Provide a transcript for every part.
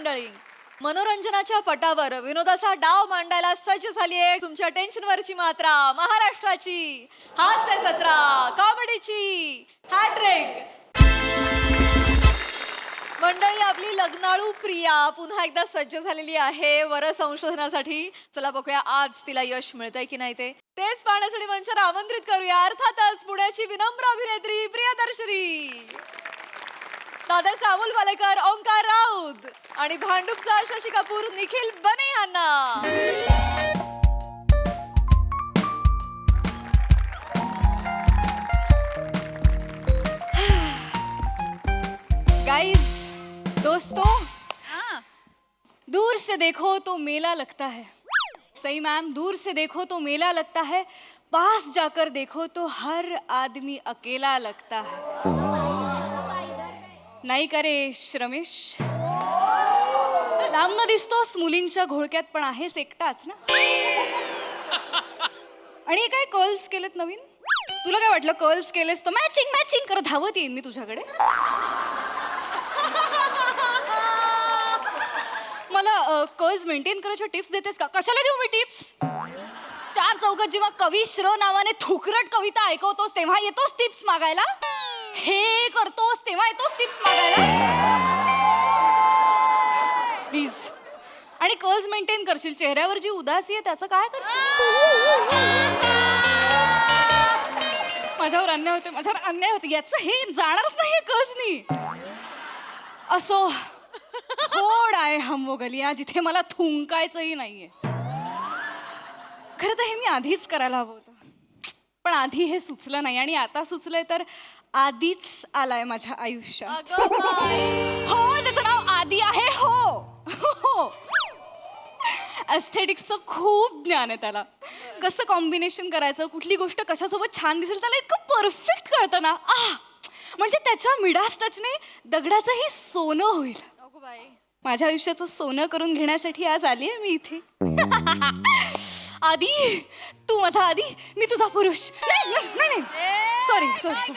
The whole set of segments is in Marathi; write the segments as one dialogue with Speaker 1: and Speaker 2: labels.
Speaker 1: मंडळी, मनोरंजनाच्या पटावर विनोदाचा डाव मांडायला सज्ज झाली आहे तुमच्या टेन्शनवरची मात्रा महाराष्ट्राची हास्य सत्रा कॉमेडीची हॅट्रिक. मंडळी, आपली लग्नाळू प्रिया पुन्हा एकदा सज्ज झालेली आहे वर संशोधनासाठी. चला बघूया आज तिला यश मिळतंय की नाही तेच पाहण्यासाठी मंचावर आमंत्रित करूया अर्थातच पुण्याची विनम्र अभिनेत्री प्रियदर्शनी, दादरचा अमोल वालेकर, ओंकार राऊत आणि भांडूपचा शशी कपूर, निखिल बने यांना. गाइस, दोस्तों, दूर से देखो तो मेला लगता है. सही मैम, दूर से देखो तो मेला लगता है, पास जाकर देखो तो हर आदमी अकेला लगता है. नाही का रे रमेश? लांब न दिसतोस, मुलींच्या घोळक्यात पण आहेस एकटाच ना. आणि काय कर्ल्स केलेत नवीन? तुला काय वाटलं कर्ल्स केलेस तर मॅचिंग मॅचिंग करत धावत येईन मी तुझ्याकडे? मला कर्ल्स मेंटेन करायच्या टिप्स देतेस का? कशाला देऊ मी टिप्स? चार चौकात जेव्हा कवी श्र नावाने थुकरट कविता ऐकवतोस तेव्हा येतोस टिप्स मागायला? हे करतोस तेव्हा येतोस टिप्स मागायला? प्लीज. आणि कर्ल्स मेंटेन करशील, चेहऱ्यावर जी उदासी आहे त्याचं काय करशील? माझ्यावर अन्याय होते, माझ्यावर अन्याय होते, याचं हे जाणारच नाही कर्ल्सनी. असो, थोड आहे हम वो गलियां जिथे मला थुंकायचंही नाहीये. खरं तर हे मी आधीच करायला हवं होतं, पण आधी हे सुचलं नाही आणि आता सुचलंय तर आधीच आलाय माझ्या आयुष्यात. हो, त्याचं नाव आधी आहे. हो, एस्थेटिक्सचं खूप ज्ञान आहे त्याला. कसं कॉम्बिनेशन करायचं, कुठली गोष्ट कशासोबत छान दिसेल त्याला इतकं परफेक्ट कळतं ना. म्हणजे त्याच्या मिडास टचने दगडाचंही सोनं होईल. माझ्या आयुष्याचं सोनं करून घेण्यासाठी आज आली आहे मी इथे. आधी तू माझा आधी, मी तुझा पुरुष. नाही, सॉरी.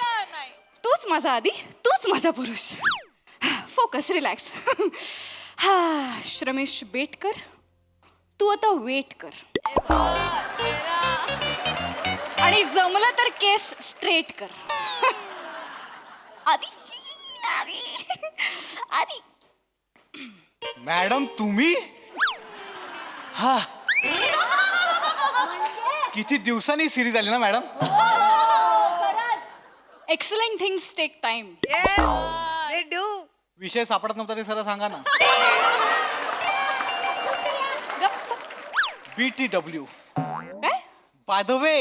Speaker 1: तूच माझा आधी, तूच माझा पुरुष. Focus, relax. रमेश, बेट कर. तू आता वेट कर आणि जमलं तर केस स्ट्रेट कर. आधी.
Speaker 2: मॅडम, तुम्ही? हा, किती दिवसांनी सिरीज आली ना madam.
Speaker 1: Excellent things take time.
Speaker 2: विषय सापडत नव्हता ते सरळ सांगा ना. BTW.
Speaker 1: काय?
Speaker 2: By the way.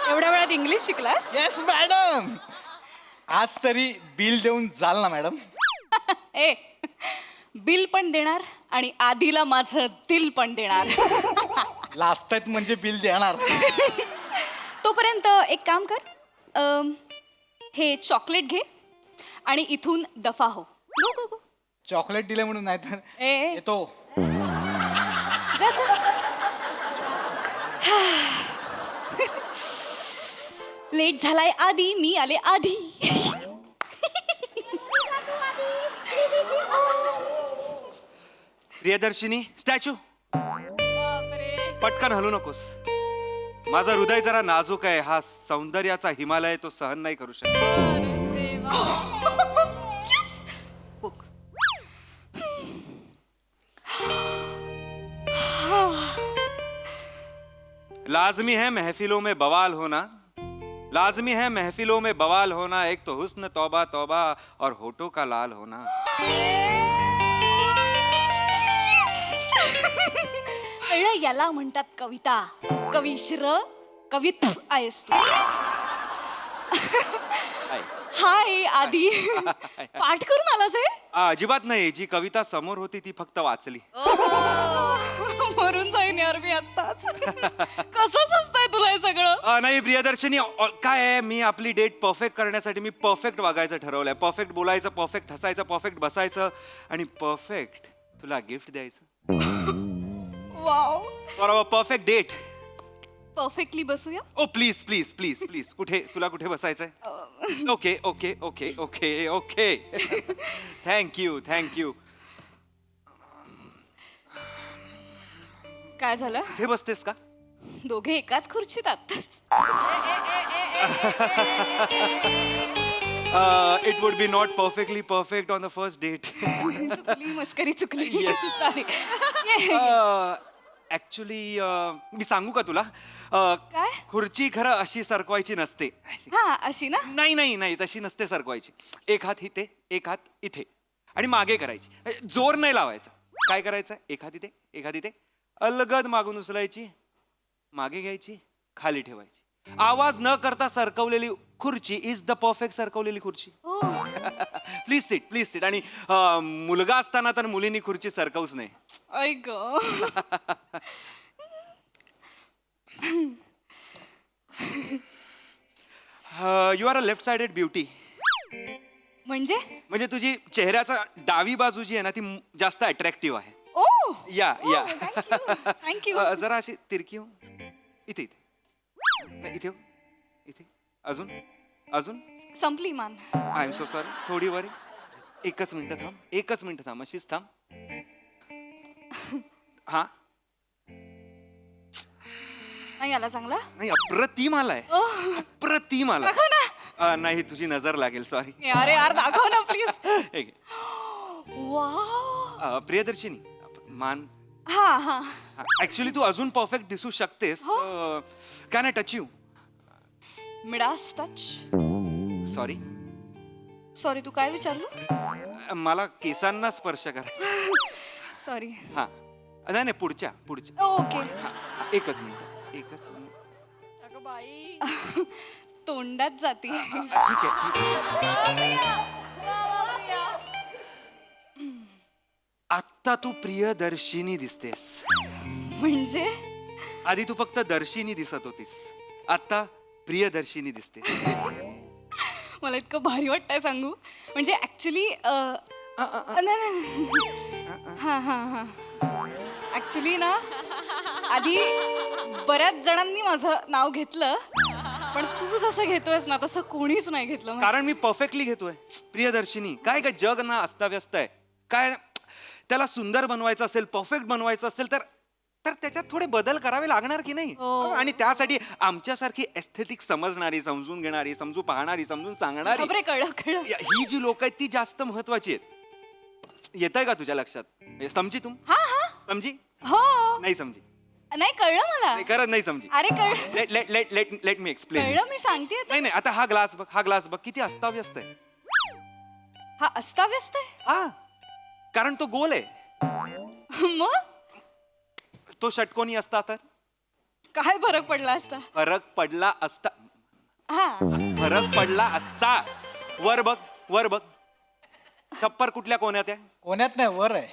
Speaker 1: एवढ्या वेळात इंग्लिश शिकलास?
Speaker 2: Yes madam. आज तरी बिल देऊन जाल ना मॅडम?
Speaker 1: ए, बिल पण देणार आणि आधीला माझं दिल पण देणार.
Speaker 2: लाजतायत म्हणजे बिल देणार.
Speaker 1: तोपर्यंत एक काम कर, हे चॉकलेट घे आणि इथून दफा हो. गो.
Speaker 2: चॉकलेट दिले म्हणून नाही तर
Speaker 1: ए.
Speaker 2: येतो.
Speaker 1: लेट झालाय आधी, मी आले आधी.
Speaker 3: प्रियदर्शिनी, स्टॅच्यू. पटकन हलू नकोस. माझं हृदय जरा नाजूक आहे. हा सौंदर्याचा हिमालय तो सहन नाही करू शकत. लाजमी है महफिलों में बवाल होना, लाजमी है महफिलों में बवाल होना, एक तो हुस्न तौबा तौबा और होठों का लाल होना.
Speaker 1: याला म्हणतात कविता. कविश्र कवित आहेस तू. हाय आधी. पाठ करून आलास हे?
Speaker 3: अजिबात नाही. जी कविता समोर होती ती फक्त वाचली.
Speaker 1: मरून जाईन यार मी आत्ताच. कसं सुचतंय तुला हे सगळं?
Speaker 3: नाही प्रियदर्शनी, काय आहे, मी आपली डेट परफेक्ट करण्यासाठी मी परफेक्ट वागायचं ठरवलंय. परफेक्ट बोलायचं, परफेक्ट हसायचं, परफेक्ट बसायचं आणि परफेक्ट तुला गिफ्ट द्यायचं.
Speaker 1: Wow.
Speaker 3: For perfect date.
Speaker 1: Perfectly बसूया.
Speaker 3: Oh please please please please. कुठे तुला कुठे बसायचंय? Okay okay okay okay okay. Thank you thank you.
Speaker 4: काय झालं?
Speaker 3: इथे बसतेस का?
Speaker 4: दोघे एकाच खुर्चीत आताच.
Speaker 3: It would be not perfectly perfect on the first date.
Speaker 4: चुकली, मस्करी चुकली.
Speaker 3: Yes.
Speaker 4: सॉरी.
Speaker 3: ऍक्च्युली मी सांगू का तुला?
Speaker 4: काय?
Speaker 3: खुर्ची खरं अशी सरकवायची नसते.
Speaker 4: हा, अशी ना?
Speaker 3: नाही नाही नाही, तशी नसते सरकवायची. एक हात इथे, एक हात इथे आणि मागे करायची. जोर नाही लावायचा. काय करायचं? एक हात इथे, एक हात इथे, अलगद मागून उचलायची, मागे घ्यायची, खाली ठेवायची. आवाज न करता सरकवलेली खुर्ची इज द परफेक्ट सरकवलेली खुर्ची. Please seat, please seat. आणि मुलगा असताना तर मुलींनी खुर्ची सरकवूच नाही.
Speaker 4: ऐक.
Speaker 3: You are a left sided beauty.
Speaker 4: म्हणजे?
Speaker 3: म्हणजे तुझी चेहऱ्याचा डावी बाजू जी आहे ना ती जास्त अट्रॅक्टिव्ह आहे.
Speaker 4: ओ,
Speaker 3: या या
Speaker 4: थँक्यू.
Speaker 3: जरा अशी तिरकी हो. इथे इथे नाही, इथे हो. इथे अजून अजून.
Speaker 4: संपली मान.
Speaker 3: I am so sorry. थोडी वरी. एकच मिनिट थांब, एकच मिनिट थांब, अशीच थांब. हा
Speaker 4: नाही आला चांगला?
Speaker 3: नाही, अप्रतिम आलाय, अप्रतिम आलाय.
Speaker 4: दाखव ना.
Speaker 3: नाही, तुझी नजर लागेल, सॉरी.
Speaker 4: अरे यार, दाखव ना प्लीज. वाव.
Speaker 3: प्रियदर्शिनी, मान.
Speaker 4: हा हा.
Speaker 3: ऍक्च्युली तू अजून परफेक्ट दिसू शकतेस. Can I touch you?
Speaker 4: Midas touch.
Speaker 3: Sorry.
Speaker 4: Sorry, तू काय विचारलं?
Speaker 3: मला केसांना स्पर्श करायचा.
Speaker 4: सॉरी.
Speaker 3: हा नाही नाही, पुढच्या पुढच्या.
Speaker 4: ओके.
Speaker 3: हा, एकच मिनिट, एकच मिनिट.
Speaker 1: अगं बाई.
Speaker 4: तोंडात जाती.
Speaker 3: ठीक आहे, ठीक आहे. आत्ता तू प्रियदर्शिनी दिसतेस.
Speaker 4: म्हणजे?
Speaker 3: आधी तू फक्त दर्शिनी दिसत होतीस, आता प्रियदर्शिनी दिसते.
Speaker 4: मला इतकं भारी वाटतंय सांगू. म्हणजे ऍक्च्युली हा हा हा ऍक्च्युली ना, आधी बऱ्याच जणांनी माझं नाव घेतलं, पण तू जसं घेतोयस ना तसं कोणीच नाही घेतलं.
Speaker 3: कारण मी परफेक्टली घेतोय. प्रियदर्शिनी, काय काय जग ना अस्ताव्यस्त आहे. काय त्याला सुंदर बनवायचं असेल, परफेक्ट बनवायचं असेल तर तर त्याच्यात थोडे बदल करावे लागणार की नाही? आणि त्यासाठी आमच्यासारखी एस्थेटिक समजणारी, समजून घेणारी, समजून पाहणारी, समजून सांगणारी
Speaker 4: खबरे कळलं कळलं.
Speaker 3: ही जी लोक आहेत ती जास्त महत्वाची आहेत. येत आहे का तुझ्या लक्षात? समजी तुम
Speaker 4: हा हा.
Speaker 3: समजी?
Speaker 4: हो.
Speaker 3: नाही समजी?
Speaker 4: नाही कळलं मला.
Speaker 3: नाही, खरंच नाही समजी.
Speaker 4: अरे कळलं.
Speaker 3: Let let let let let me explain.
Speaker 4: कळलं, मी सांगते.
Speaker 3: नाही नाही, आता हा ग्लास बघ, हा ग्लास बघ, किती अस्ताव्यस्त आहे.
Speaker 4: हा अस्ताव्यस्त आहे.
Speaker 3: हा, कारण तो गोल आहे.
Speaker 4: मग
Speaker 3: तो षटकोनी असता तर
Speaker 4: काय फरक पडला असता?
Speaker 3: फरक पडला असता.
Speaker 4: हा.
Speaker 3: फरक पडला असता. वर बघ, वर बघ. छप्पर कुठल्या कोण्यात आहे?
Speaker 2: कोण्यात नाही, वर आहे.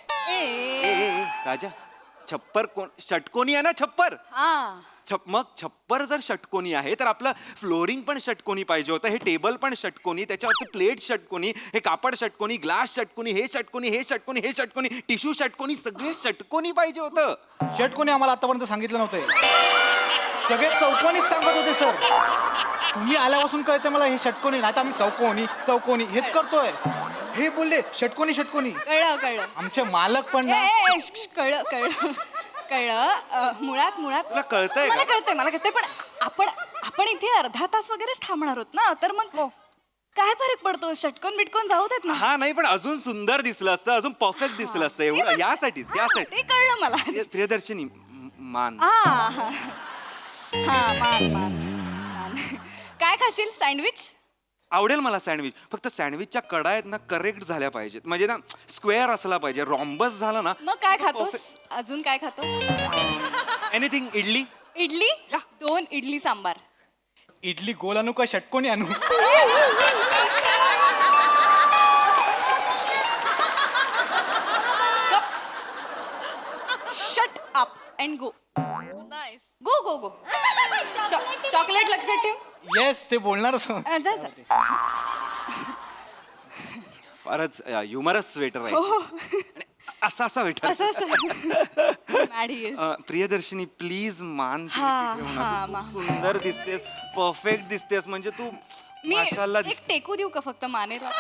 Speaker 3: राजा, छप्पर कोण? षटकोनी आहे ना छप्पर.
Speaker 1: हा.
Speaker 3: मग छप्पर जर षटकोनी आहे तर आपलं फ्लोरिंग पण षटकोनी पाहिजे होतं. हे टेबल पण षटकोनी, त्याच्यावरचं प्लेट षटकोनी, हे कापड षटकोनी, ग्लास षटकोनी, हे षटकोनी, हे षटकोनी, हे षटकोनी, टिश्यू षटकोनी, सगळे षटकोनी पाहिजे होतं.
Speaker 2: षटकोनी आम्हाला आतापर्यंत सांगितलं नव्हतं. सगळे चौकोनीच सांगत होते सर. तुम्ही आल्यापासून कळते मला हे षटकोनी. आता आम्ही चौकोनी चौकोनी हेच करतोय. हे बोलले षटकोनी षटकोनी.
Speaker 4: कळलं कळलं.
Speaker 2: आमचे मालक पण ना.
Speaker 4: कळलं कळलं कळलं. मुळात
Speaker 3: तुला कळतंय
Speaker 4: मला
Speaker 3: का?
Speaker 4: कळतंय, मला कळतंय. पण आपण इथे अर्धा तास वगैरेच थांबणार आहोत ना, तर मग काय फरक पडतो? षटकोन बिटकोन जाऊ देत ना.
Speaker 3: हा नाही, पण अजून सुंदर दिसलं असतं, अजून परफेक्ट दिसलं असतं. एवढं यासाठीच, यासाठी.
Speaker 4: ते कळलं मला.
Speaker 3: प्रियदर्शिनी, मान.
Speaker 4: हा हा हा. मान मान मान. काय खाशील? सँडविच?
Speaker 3: आवडेल मला सँडविच. फक्त सँडविचच्या कडा आहेत ना करेक्ट झाल्या पाहिजेत. म्हणजे ना स्क्वेअर असला पाहिजे. रॉम्बस झाला ना.
Speaker 4: मग काय खातोस? अजून काय खातोस?
Speaker 3: एनिथिंग. इडली.
Speaker 4: इडली? 2 इडली सांबार.
Speaker 2: इडली गोल आणू का षटकोनी आणू?
Speaker 4: Shut up and go.
Speaker 1: Nice.
Speaker 4: Go go go. Chocolate लक्षात ठेव.
Speaker 2: येस, ते बोलणारच.
Speaker 4: जा जा.
Speaker 3: फारच ह्युमरस स्वेटर आहे. आणि असा वेटर.
Speaker 4: असं असं. Maddy yes.
Speaker 3: प्रियदर्शिनी, प्लीज मान
Speaker 4: हा,
Speaker 3: ठेव ना.
Speaker 4: हा,
Speaker 3: तू
Speaker 4: मान.
Speaker 3: खूप सुंदर दिसतेस, परफेक्ट दिसतेस. म्हणजे तू
Speaker 4: मी
Speaker 3: माशाल्लाह
Speaker 4: एक
Speaker 3: दिसते.
Speaker 4: टेकू देऊ का फक्त मानेला?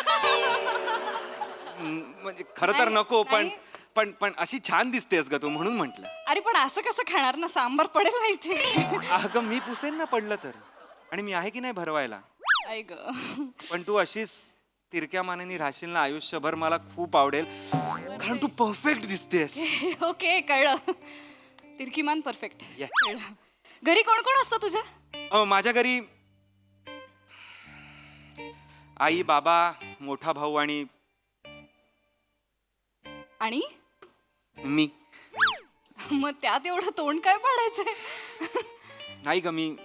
Speaker 3: म्हणजे खरं तर नको, पण पण पण अशी छान दिसतेस ग तू म्हणून म्हंटल.
Speaker 4: अरे पण असं कसं खाणार ना, सांबार पडेल ना इथे.
Speaker 3: अगं मी पुसेन ना पडलं तर, आणि मी आहे की नाही भरवायला.
Speaker 4: आई ग.
Speaker 3: पण तू अशीच तिरक्या मानेनी राहशील ना आयुष्यभर, मला खूप आवडेल, कारण तू परफेक्ट दिसतेस.
Speaker 4: ओके, कळलं. तिरकीमान परफेक्ट.
Speaker 3: Yes.
Speaker 4: घरी कोण कोण असतं तुझ्या?
Speaker 3: माझ्या घरी आई, बाबा, मोठा भाऊ आणि
Speaker 4: आणि
Speaker 3: मी.
Speaker 4: मग त्यात एवढं तोंड काय पाडायचंय?
Speaker 3: नाही ग, मी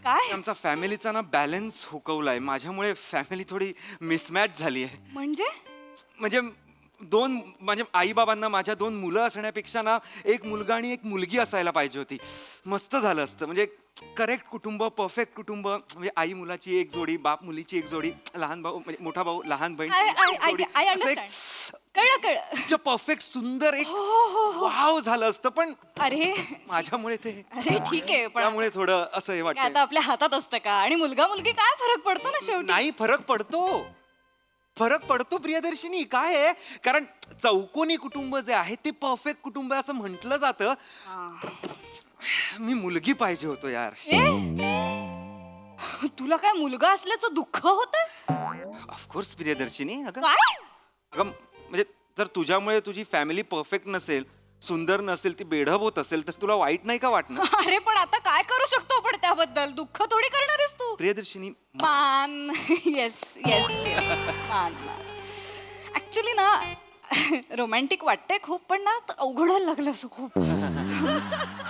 Speaker 4: काय
Speaker 3: आमचा फॅमिलीचा ना बॅलन्स हुकवलाय. माझ्यामुळे फॅमिली थोडी मिसमॅच झाली आहे. म्हणजे माझ्या आई बाबांना माझ्या 2 मुलं असण्यापेक्षा ना एक मुलगा आणि एक मुलगी असायला पाहिजे होती. मस्त झालं असतं. म्हणजे करेक्ट कुटुंब, परफेक्ट कुटुंब. म्हणजे आई मुलाची एक जोडी, बाप मुलीची एक जोडी, लहान भाऊ म्हणजे मोठा भाऊ, लहान बहीण
Speaker 4: आय अंडरस्टँड. कळलं.
Speaker 3: परफेक्ट सुंदर एक वाव झालं असतं. पण
Speaker 4: अरे
Speaker 3: माझ्यामुळे ते,
Speaker 4: अरे ठीक आहे, पण
Speaker 3: त्यामुळे थोडं असं हे
Speaker 4: काय
Speaker 3: वाटतं.
Speaker 4: आता आपल्या हातात असतं का? आणि मुलगा मुलगी काय फरक पडतो ना शेवटी.
Speaker 3: नाही, फरक पडतो प्रियदर्शिनी. काय आहे, कारण चौकोनी कुटुंब जे आहे ते परफेक्ट कुटुंब आहे असं म्हटलं जातं. मी मुलगी पाहिजे होतो यार.
Speaker 4: तुला काय मुलगा असल्याचं दुःख होत?
Speaker 3: ऑफकोर्स प्रियदर्शिनी. अगं
Speaker 4: काय
Speaker 3: म्हणजे जर तुझ्यामुळे तुझी फॅमिली परफेक्ट नसेल, सुंदर नसेल, ती बेढब होत असेल, तर तुला वाईट नाही का वाटणार?
Speaker 4: अरे पण आता काय करू शकतो आपण त्याबद्दल? दुःख थोडी करणार आहेस तू.
Speaker 3: प्रियदर्शिनी,
Speaker 4: मान. येस येस मान. ऍक्च्युली ना रोमॅन्टिक वाटतंय खूप, पण ना अवघडायला लागलं असं खूप.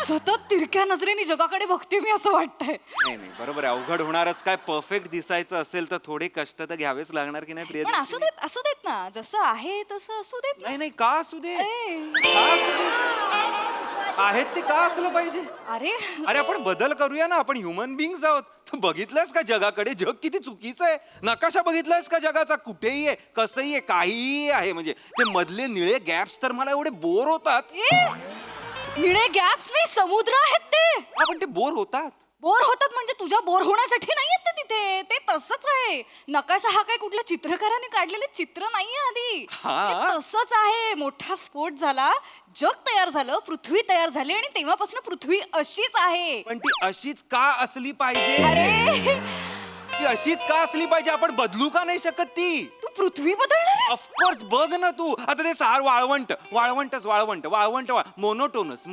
Speaker 4: सतत तिरक्या नजरेने जगाकडे बघते मी असं वाटतंय.
Speaker 3: नाही बरोबर आहे, अवघड होणारच. काय परफेक्ट दिसायचं असेल तर थोडे कष्ट तर घ्यावेच लागणार की नाही
Speaker 4: पण असू
Speaker 3: प्रियदर्शिनी?
Speaker 4: देत, असू देत ना, जसं आहे तसं असू देत ना.
Speaker 3: नाही का असू दे,
Speaker 4: ए.
Speaker 3: का असू दे, आहेत ते का असलं पाहिजे?
Speaker 4: अरे
Speaker 3: अरे आपण बदल करूया ना, आपण ह्युमन बिंग्स आहोत. तू बघितलंयस का जगाकडे? जग किती चुकीचं आहे. नकाशा बघितलायस का जगाचा? कुठेही आहे, कसंही आहे, काहीही आहे. म्हणजे ते मधले निळे गॅप्स तर मला एवढे बोर होतात.
Speaker 4: निळे गॅप्स नाही, समुद्र आहेत ते.
Speaker 3: आपण ते बोर होतात.
Speaker 4: बोर होतात म्हणजे तुझ्या बोर होण्यासाठी नाहीयेत ते तिथे. ते तसंच आहे. नकाशा हा काय कुठल्या चित्रकाराने काढलेले चित्र नाहीये आधी.
Speaker 3: हा.
Speaker 4: ते तसंच आहे. मोठा स्फोट झाला, जग तयार झालं, पृथ्वी तयार झाली, आणि तेव्हापासून पृथ्वी अशीच आहे.
Speaker 3: पण ती अशीच का असली पाहिजे?
Speaker 4: अरे
Speaker 3: ती अशीच का असली पाहिजे? आपण बदलू का नाही शकत ती?
Speaker 4: तू पृथ्वी बदलणार आहेस?
Speaker 3: ऑफकोर्स. बघ ना तू आता ते सार वाळवंट मोनोटोनस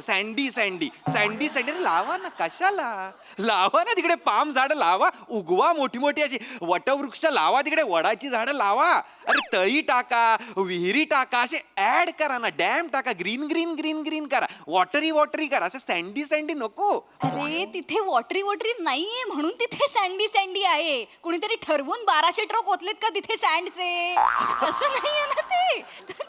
Speaker 3: सँडी अरे लावा ना, कशाला लावा ना तिकडे? पाम झाड लावा, उगवा मोठी मोठी अशी वटवृक्ष लावा तिकडे, वडाची झाडं लावा. अरे तळी टाका, विहिरी टाका, असे ऍड करा ना, डॅम टाका, ग्रीन ग्रीन ग्रीन ग्रीन करा, वॉटरी करा. असं सँडी नको.
Speaker 4: अरे तिथे वॉटरी नाहीये म्हणून तिथे सँडी आहे. कुणीतरी ठरवून 1200 ट्रक ओतलेत का तिथे सँडचे? असं नाहीये ना ते.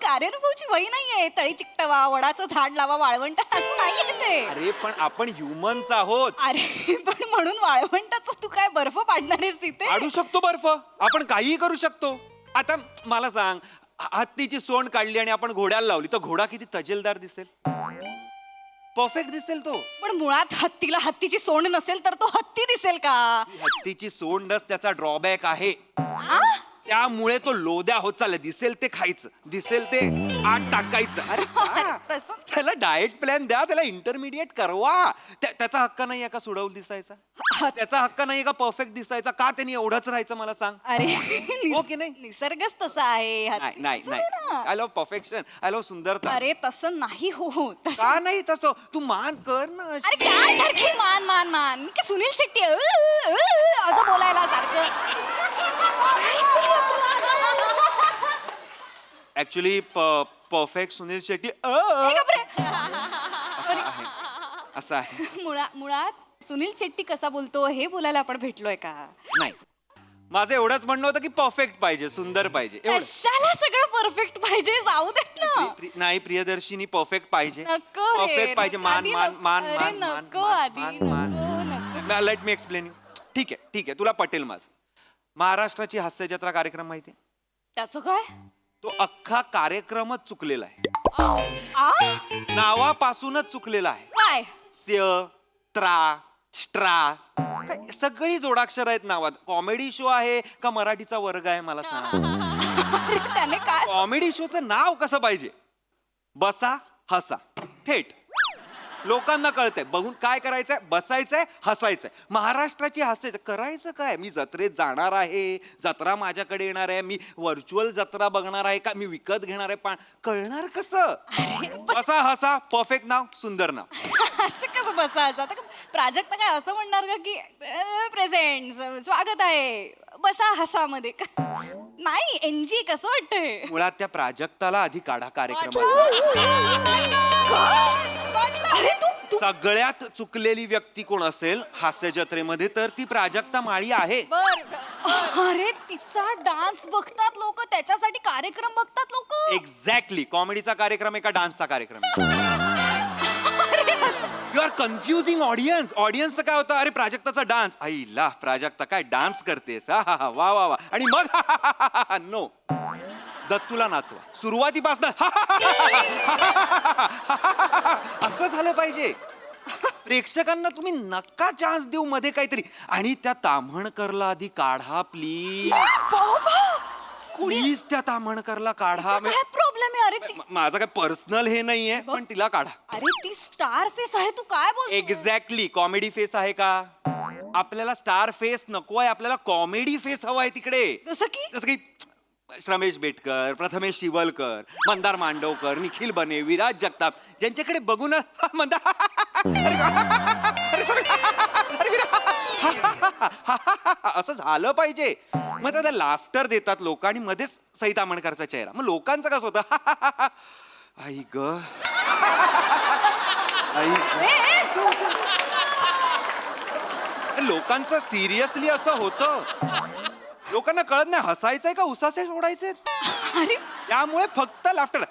Speaker 4: कार्यानुभवची वही नाहीये. तळी चिकटवा, वडाचं झाड लावा, वाळवंट असं नाहीये ते.
Speaker 3: अरे पण आपण ह्युमन्स आहोत.
Speaker 4: अरे पण म्हणून वाळवंटाचं तू काय बर्फ पाडणार आहेस तिथे?
Speaker 3: काढू शकतो बर्फ, आपण काहीही करू शकतो. आता मला सांग, हत्तीची सोंड काढली आणि आपण घोड्याला लावली तर घोडा किती तजेलदार दिसेल, परफेक्ट दिसेल तो.
Speaker 4: पण मुळात हत्तीला हत्तीची सोंड नसेल तर तो हत्ती दिसेल का?
Speaker 3: हत्तीची सोंडच त्याचा ड्रॉबॅक आहे. त्यामुळे तो लोद्या होत चालला. दिसेल ते खायचं, दिसेल ते आत टाकायचं. अरे का?
Speaker 4: तसं
Speaker 3: त्याला डाएट प्लॅन द्या, त्याला इंटरमिडिएट करवा. त्याचा हक्क नाहीये का सुडवून दिसायचा? त्याचा हक्क नाहीये का परफेक्ट दिसायचा? का त्यांनी एवढंच राहायचं मला सांग?
Speaker 4: अरे
Speaker 3: हो की नाही?
Speaker 4: निसर्गच तसा आहे.
Speaker 3: नाही I love perfection, I love सुंदरता.
Speaker 4: अरे तसं नाही हो तसं.
Speaker 3: का नाही तसं? तू मान कर ना अशी.
Speaker 4: अरे काय सारखी मान मान मान मी काय सुनील शेट्टी असं बोलायला सारखं?
Speaker 3: ऍक्च्युली परफेक्ट सुनील शेट्टी असं आहे.
Speaker 4: मुळात सुनील शेट्टी कसा बोलतो हे बोलायला आपण भेटलोय का?
Speaker 3: नाही, माझं एवढंच म्हणणं होतं की परफेक्ट पाहिजे, सुंदर पाहिजे, एवढं.
Speaker 4: कशाला सगळं परफेक्ट पाहिजे? जाऊ देत ना.
Speaker 3: नाही प्रियदर्शिनी, परफेक्ट पाहिजे.
Speaker 4: नको रे,
Speaker 3: परफेक्ट पाहिजे. मान
Speaker 4: आधी
Speaker 3: मान मान
Speaker 4: अरे
Speaker 3: मान
Speaker 4: नको, आधी नको.
Speaker 3: Late me explain. ठीक आहे, तुला पटेल माझं. महाराष्ट्राची हास्य जत्रा कार्यक्रम माहितीये?
Speaker 4: त्याचं काय?
Speaker 3: तो अख्खा कार्यक्रमच चुकलेला आहे.
Speaker 4: आ?
Speaker 3: नावापासूनच चुकलेला आहे.
Speaker 4: काय?
Speaker 3: स्य, त्रा, स्ट्रा, सगळी जोडाक्षर आहेत नावात. कॉमेडी शो आहे का मराठीचा वर्ग आहे मला सांग?
Speaker 4: अरे त्याने काय
Speaker 3: कॉमेडी शोचं नाव कसं पाहिजे? बसा हसा थेट. लोकांना कळतंय बघून काय करायचंय, बसायचंय हसायचंय. महाराष्ट्राची हास्य करायचं काय? मी जत्रेत जाणार आहे, जत्रा माझ्याकडे येणार आहे, मी व्हर्च्युअल जत्रा बघणार आहे का, मी विकत घेणार आहे, पण कळणार कसं? बसा हसा परफेक्ट नाव, सुंदर नाव.
Speaker 4: असं कसं बसायचं? आता प्राजक्ता काय असं म्हणणार का की प्रेझेंट स्वागत आहे बसा हसामध्ये का? नाही एनजी कसं वाटतंय?
Speaker 3: मुळात त्या प्राजक्ताला आधी काढा कार्यक्रम.
Speaker 4: अरे तू
Speaker 3: सगळ्यात चुकलेली व्यक्ती कोण असेल हास्य जत्रेमध्ये तर ती प्राजक्ता माळी आहे.
Speaker 4: अरे तिचा डान्स बघतात लोक, त्याच्यासाठी कार्यक्रम बघतात लोक.
Speaker 3: एक्झॅक्टली. कॉमेडीचा कार्यक्रम आहे का डान्सचा कार्यक्रम यू आर कन्फ्युजिंग ऑडियन्स. ऑडियन्सचं काय होतं, अरे प्राजक्ताचा डान्स, आईला प्राजक्ता काय डान्स करतेस, हा हा वा वा वा, आणि मग नो दत्तूला नाचवा सुरुवातीपासून असं झालं पाहिजे. प्रेक्षकांना तुम्ही नका चान्स देऊ मध्ये काहीतरी. आणि त्या ताम्हणकरला आधी काढा प्लीज. प्लीज त्या ताम्हणकरला काढा.
Speaker 4: काय प्रॉब्लेम आहे? अरे
Speaker 3: माझं काय पर्सनल हे नाहीये, पण तिला काढा.
Speaker 4: अरे ती स्टार फेस आहे, तू काय बोल?
Speaker 3: एक्झॅक्टली. कॉमेडी फेस आहे का? आपल्याला स्टार फेस नको आहे, आपल्याला कॉमेडी फेस हवा आहे तिकडे.
Speaker 4: जसं की
Speaker 3: श्रमेश बेटकर, प्रथमेश शिवलकर, मंदार मांडवकर, निखिल बने, विराज जगताप, ज्यांच्याकडे बघून मंदार असं झालं पाहिजे. मग त्याला लाफ्टर देतात लोक आणि मध्येच सई ताम्हणकरचा चेहरा. मग लोकांचं कसं होतं, आई ग लोकांचं सिरियसली असं होतं. लोकांना कळत नाही हसायचंय का उसासे सोडायचे.
Speaker 4: अरे
Speaker 3: त्यामुळे फक्त लाफ्टर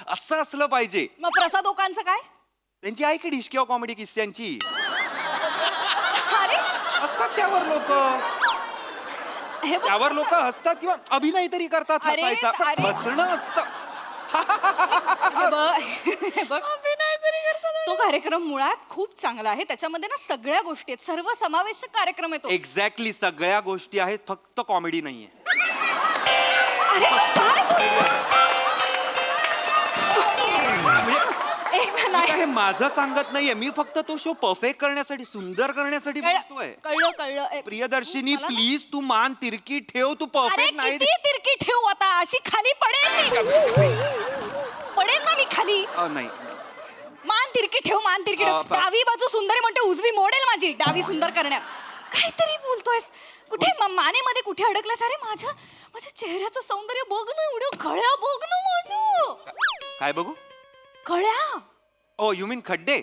Speaker 3: असं असलं पाहिजे.
Speaker 4: मग प्रसाद लोकांचं काय?
Speaker 3: त्यांची आहे की डिश किंवा कॉमेडी किस्स्यांची
Speaker 4: अरे
Speaker 3: असतात त्यावर लोक.
Speaker 4: हे बघ
Speaker 3: त्यावर लोक हसतात किंवा अभिनय तरी करतात.
Speaker 4: अरे,
Speaker 3: हसायचा पण
Speaker 4: अरे.
Speaker 3: हसणं असतं.
Speaker 4: हे बघ तो कार्यक्रम मुळात खूप चांगला आहे. त्याच्यामध्ये ना सगळ्या गोष्टी आहेत, सर्व समावेशक कार्यक्रम आहे तो.
Speaker 3: एक्झॅक्टली. सगळ्या गोष्टी आहेत, फक्त कॉमेडी नाहीये.
Speaker 4: अरे तू काय बोलतोय? नाही.
Speaker 3: हे माझं सांगत नाहीये, मी फक्त तो शो परफेक्ट करण्यासाठी, सुंदर करण्यासाठी बोलतोय.
Speaker 4: कळलं
Speaker 3: प्रियदर्शिनी
Speaker 4: मला ना-
Speaker 3: प्लीज तू मान तिरकी ठेव. तू
Speaker 4: अरे
Speaker 3: परफेक्ट नाही.
Speaker 4: किती तिरकी ठेवू आता, अशी खाली पडेल ना मी खाली.
Speaker 3: नाही
Speaker 4: मान तिरकी ठेव, मान तिरकी ठेव. डावी बाजू सुंदर म्हणते, उजवी मोडेल माझी डावी सुंदर करण्यात. काहीतरी बोलतोयस. कुठे मानेमध्ये कुठे अडकलास? अरे माझ्या चेहऱ्याचं सौंदर्य बघ ना, एवढं कळ्या बघ ना माझं.
Speaker 3: काय बघू?
Speaker 4: कळ्या.
Speaker 3: ओ यू मीन खड्डे.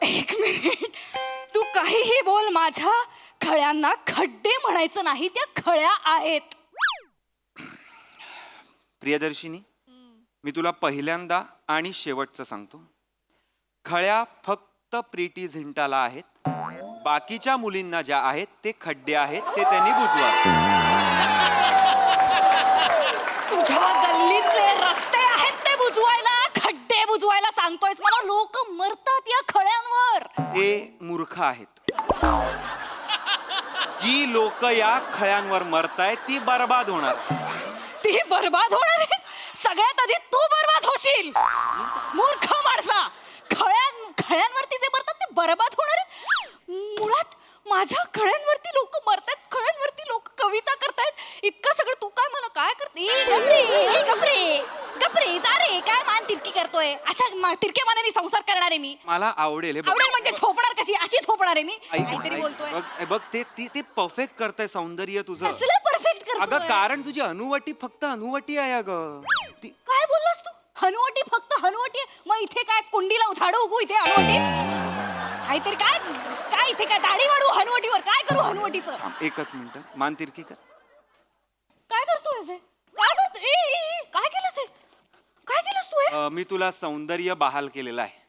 Speaker 4: एक मिनिट, तू काहीही बोल, माझ्या खळ्यांना खड्डे म्हणायचं नाही, त्या खळ्या आहेत.
Speaker 3: प्रियदर्शिनी मी तुला पहिल्यांदा आणि शेवटचं सांगतो, खळ्या फक्त प्रीती झिंटाला आहेत. बाकीच्या मुलींना ज्या आहेत ते खड्डे आहेत, ते त्यांनी बुजवा.
Speaker 4: तुझ्या गल्लीतले रस्ते आहेत ते बुजवायला, खड्डे बुजवायला सांगतोयस मला? लोक मरतात या खळ्यांवर.
Speaker 3: ते मूर्ख आहेत. जी लोक या खळ्यांवर मरतायत ती बर्बाद होणार.
Speaker 4: ती बर्बाद होणार आहेस. सगळ्यात आधी तू बर्बाद होशील, मूर्ख माणसा. खळ्यांवरती जे मरतात ते बर्बाद होणार आहेत. मुळात माझ्या खळ्यांवरती लोक मरतात, खळ्यांवरती लोक कविता करतायत. इतकं सगळं तू काय मला काय करते? गपरे जा रे. काय मान तिरकी करतोय? अशा तिरक्या मानाने संसार करणार आहे मी.
Speaker 3: मला आवडेल.
Speaker 4: आवडेल म्हणजे थोपणार कशी? अशी थोपणार आहे मी.
Speaker 3: ऐक,
Speaker 4: काहीतरी
Speaker 3: ऐक,
Speaker 4: बोलतोय.
Speaker 3: बघ ते परफेक्ट करताय सौंदर्य तुझं.
Speaker 4: कसलं परफेक्ट
Speaker 3: अगं
Speaker 4: करतोय?
Speaker 3: कारण तुझी अनुवटी फक्त अनुवटी आहे अगं.
Speaker 4: काय बोललास तू? हनुवटी फक्त हनुवटी? मग इथे काय कुंडीला झाडू उगू इथे हनुवटीत? काहीतरी काय इथे काय दाढी वाढू हनुवटीवर? काय करू हनुवटीचं?
Speaker 3: एकच मिनिट, मान तिरकी कर.
Speaker 4: काय करतोय हे? काय करतोय? काय केलंस हे? काय केलंस तू हे?
Speaker 3: मी तुला सौंदर्य बहाल केलेलं आहे.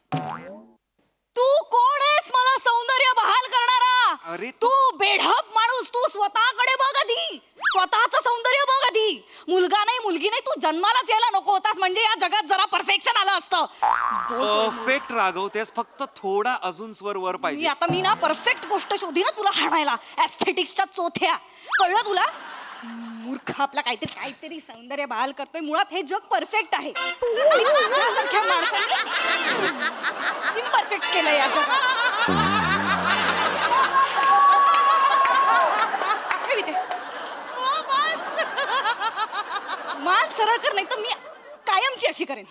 Speaker 4: तू कोण आहेस मला सौंदर्य बहाल करणारा?
Speaker 3: अरे
Speaker 4: तू बेढप माणूस. तू स्वतःकडे बघ आधी, स्वतःचं सौंदर्य बघ आधी. मुलगा नाही मुलगी नाही, तू जन्मालाच यायला नको होतास म्हणजे या जगात जरा परफेक्शन आलं असतं.
Speaker 3: परफेक्ट रागवतेस, फक्त थोडा अजून स्वर वर पाहिजे.
Speaker 4: मी ना परफेक्ट गोष्ट शोधी ना तुला हाणायला. ऍस्थेटिक्सच्या चोथ्या, कळलं तुला? मूर्ख आपला काहीतरी सौंदर्य बहाल करतोय. मुळात हे जग परफेक्ट आहे आणि तुझ्यासारख्या माणसाने इम्परफेक्ट केलं या जगात. ठेव इथे. मान सरळ कर, नाही तर मी कायमची अशी करेन.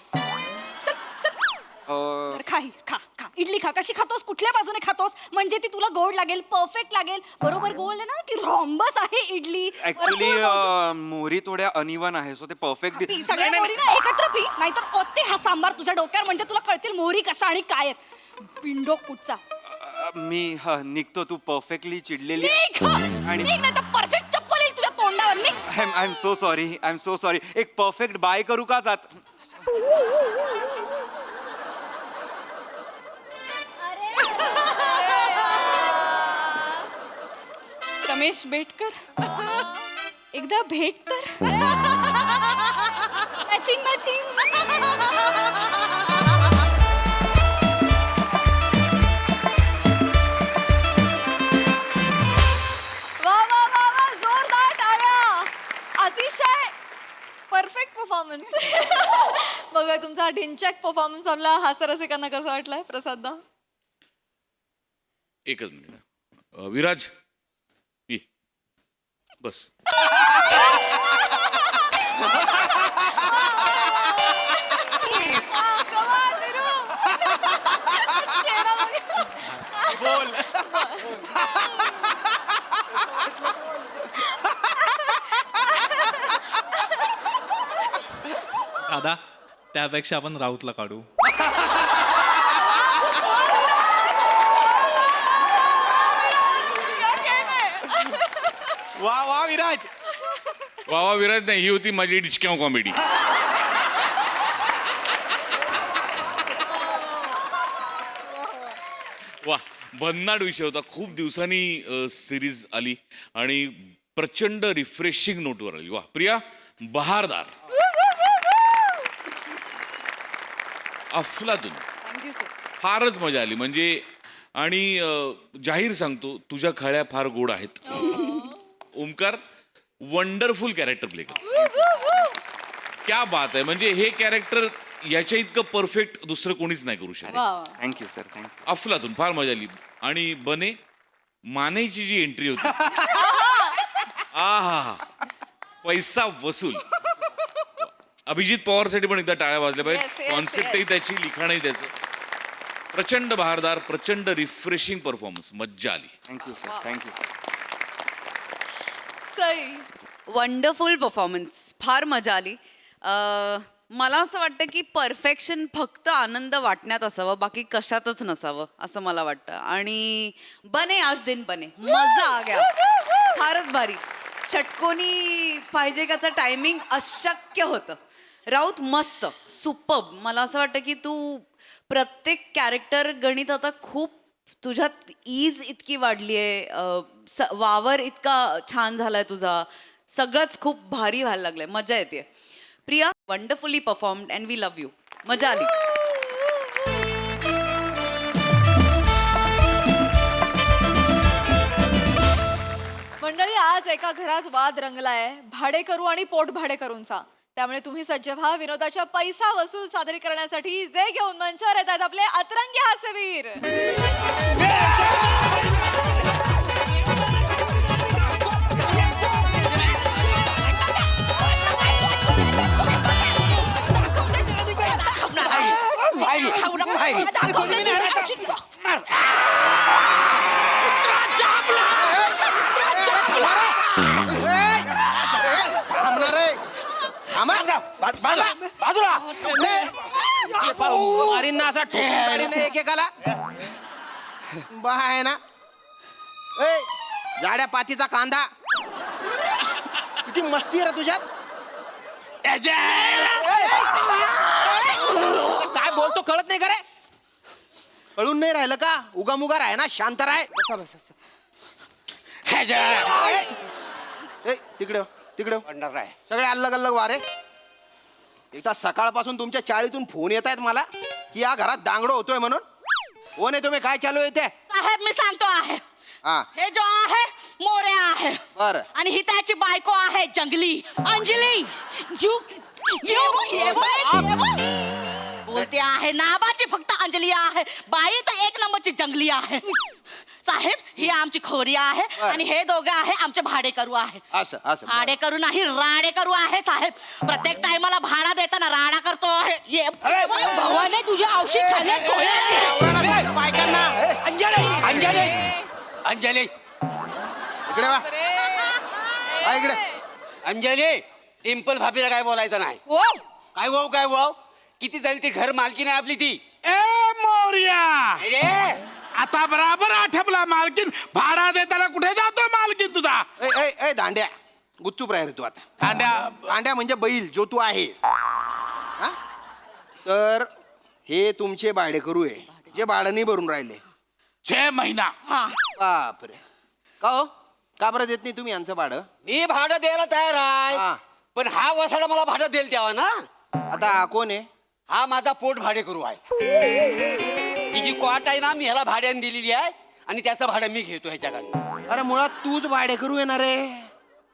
Speaker 4: चल चल. तर खा इडली खा. कशी खातोस, कुठल्या बाजूने खातोस म्हणजे ती तुला गोड लागेल, परफेक्ट लागेल. बरोबर गोल आहे ना की रॉम्बस आहे इडली.
Speaker 3: ऍक्च्युली मोहरी थोड्या अनइवन आहे, सो ते परफेक्ट.
Speaker 4: पी सगळ्या मोहरी ना एकत्र पी, नाहीतर ओते हा सांबार तुझ्या डोक्यावर म्हणजे तुला कळतील मोहरी कशा आणि काय आहेत. पिंडो कुठचा.
Speaker 3: मी निघतो, तू परफेक्टली चिडलेली
Speaker 4: आणि नाही तर परफेक्ट चप्पल येईल तुझ्या तोंडावर. निघ.
Speaker 3: I am so sorry. एक परफेक्ट बाय करू का जात?
Speaker 4: रमेश बेटकर, एकदा भेट तर. मॅचिंग.
Speaker 1: वा जोरदार टाळ्या. अतिशय परफेक्ट परफॉर्मन्स. बघा तुमचा ढिंचॅक परफॉर्मन्स आमला हास्यरसिकांना कसा वाटलाय प्रसाद?
Speaker 5: एकच मिनिट. विराज ये. बस.
Speaker 6: दादा, त्यापेक्षा आपण राऊतला काढू.
Speaker 2: वा विराज.
Speaker 5: वा विराज नाही, ही होती माझी डिचक्याव कॉमेडी. वा, भन्नाट विषय होता. खूप दिवसांनी सिरीज आली आणि प्रचंड रिफ्रेशिंग नोटवर आली. वा प्रिया, बहारदार, अफलातून.
Speaker 1: Thank you sir.
Speaker 5: फारच मजा आली म्हणजे. आणि जाहीर सांगतो, तुझ्या खळ्या फार गोड आहेत. ओमकार वंडरफुल कॅरेक्टर प्ले कर. क्या बात आहे. म्हणजे हे कॅरेक्टर याच्या इतकं परफेक्ट दुसरं कोणीच नाही करू शकत.
Speaker 3: Thank you sir, thank you.
Speaker 5: अफलातून फार मजा आली. आणि बने मानेची जी एंट्री होती, आहा, पैसा वसूल. अभिजित पवारसाठी पण एकदा टाळ्या वाजल्या
Speaker 1: Yes,
Speaker 5: पाहिजे.
Speaker 1: yes,
Speaker 5: कॉन्सेप्टही
Speaker 1: yes.
Speaker 5: त्याची, लिखाणही त्याचं. प्रचंड बहारदार, प्रचंड रिफ्रेशिंग परफॉर्मन्स. मज्जा आली.
Speaker 3: Thank you sir.
Speaker 1: Sai.
Speaker 7: Wonderful performance. फार मजा आली. मला असं वाटतं की परफेक्शन फक्त आनंद वाटण्यात असावं, बाकी कशातच नसावं असं मला वाटतं. आणि बने आज दिन बने, मजा आ गया. फारच भारी. षटकोनी पाहिजे त्याचं टायमिंग अशक्य होतं. राऊत मस्त, सुपर्ब. मला असं वाटतं की तू प्रत्येक कॅरेक्टर गणित आता खूप तुझ्यात ईज इतकी वाढली आहे, वावर इतका छान झालाय तुझा. सगळंच खूप भारी व्हायला लागलंय. मजा येते. Priya, wonderfully performed and we love you. मजा आली.
Speaker 1: मंडळी, आज एका घरात वाद रंगलाय भाडेकरू आणि पोट भाडेकरूंचा. त्यामुळे तुम्ही सज्ज व्हा विनोदाच्या पैसा वसूल सादरीकरणासाठी, जे घेऊन मंचावर येतात आपले अतरंगी हास्यवीर.
Speaker 8: असा एकेकाला बा आहे ना. ए, जाड्या पातीचा कांदा, किती मस्ती आहे रे तुझ्यात. काय बोलतो कळत नाही का रे? कळून नाही राहिलं का? उगामुगा राह ना, शांत राह. तिकडे तिकडे सगळे अलग अलग वारे. एकदा सकाळपासून तुमच्या चाळीतून फोन येत आहेत मला की या घरात दांगडो होतोय म्हणून. कोण आहे तुम्ही, काय चालू आहे ते?
Speaker 4: साहेब मी सांगतो आहे,
Speaker 8: हा
Speaker 4: हे जो आहे मोऱ्या आहे
Speaker 8: बरं.
Speaker 4: आणि ही त्याची बायको आहे जंगली अंजली. बोलते आहे नाबाची फक्त अंजली आहे, बाई तर एक नंबरची जंगली आहे. साहेब ही आमची खोरी आहे
Speaker 8: बरं.
Speaker 4: आणि हे दोघं आहे आमचे भाडेकरू आहे.
Speaker 8: असं असं बरं.
Speaker 4: भाडेकरू नाही राडेकरू आहे साहेब. प्रत्येक टायमाला भाडा देताना राडा करतो आहे. भवाने तुझ्या औषध
Speaker 8: बायकांना
Speaker 9: अंजली अंजली अंजली
Speaker 8: इकडे वा. हा, इकडे.
Speaker 9: अंजली टिम्पल भाभीला काय बोलायचं नाही. काय वाव किती झाली ती घर मालकी नाही आपली ती.
Speaker 5: ए मोर्या,
Speaker 9: अरे
Speaker 5: आता बराबर आठवला मालकीन. भाडा देताना कुठे जातो मालकीन तुझा?
Speaker 8: ए, ए, ए, दांड्या गुच्चूप राह रे तू आता.
Speaker 5: दांड्या
Speaker 8: दांड्या म्हणजे बैल जो तू आहे. हा? तर हे तुमचे भाडेकरू आहे जे भाडं नाही भरून राहिले.
Speaker 5: 6 महिना.
Speaker 8: बापरे. का हो, का बरं देत नाही तुम्ही यांचं भाडं?
Speaker 9: मी भाडं द्यायला तयार आहे,
Speaker 8: हा.
Speaker 9: पण हा वसाडा मला भाडं देईल तेव्हा ना.
Speaker 8: आता हा कोण आहे?
Speaker 9: हा माझा पोट भाडे करू आहे. ही जी क्वाट आहे ना मी ह्याला भाड्याने दिलेली आहे आणि त्याचं भाडं मी घेतो ह्याच्याकडनं.
Speaker 8: अरे मुळात तूच भाडेकरू येणार रे.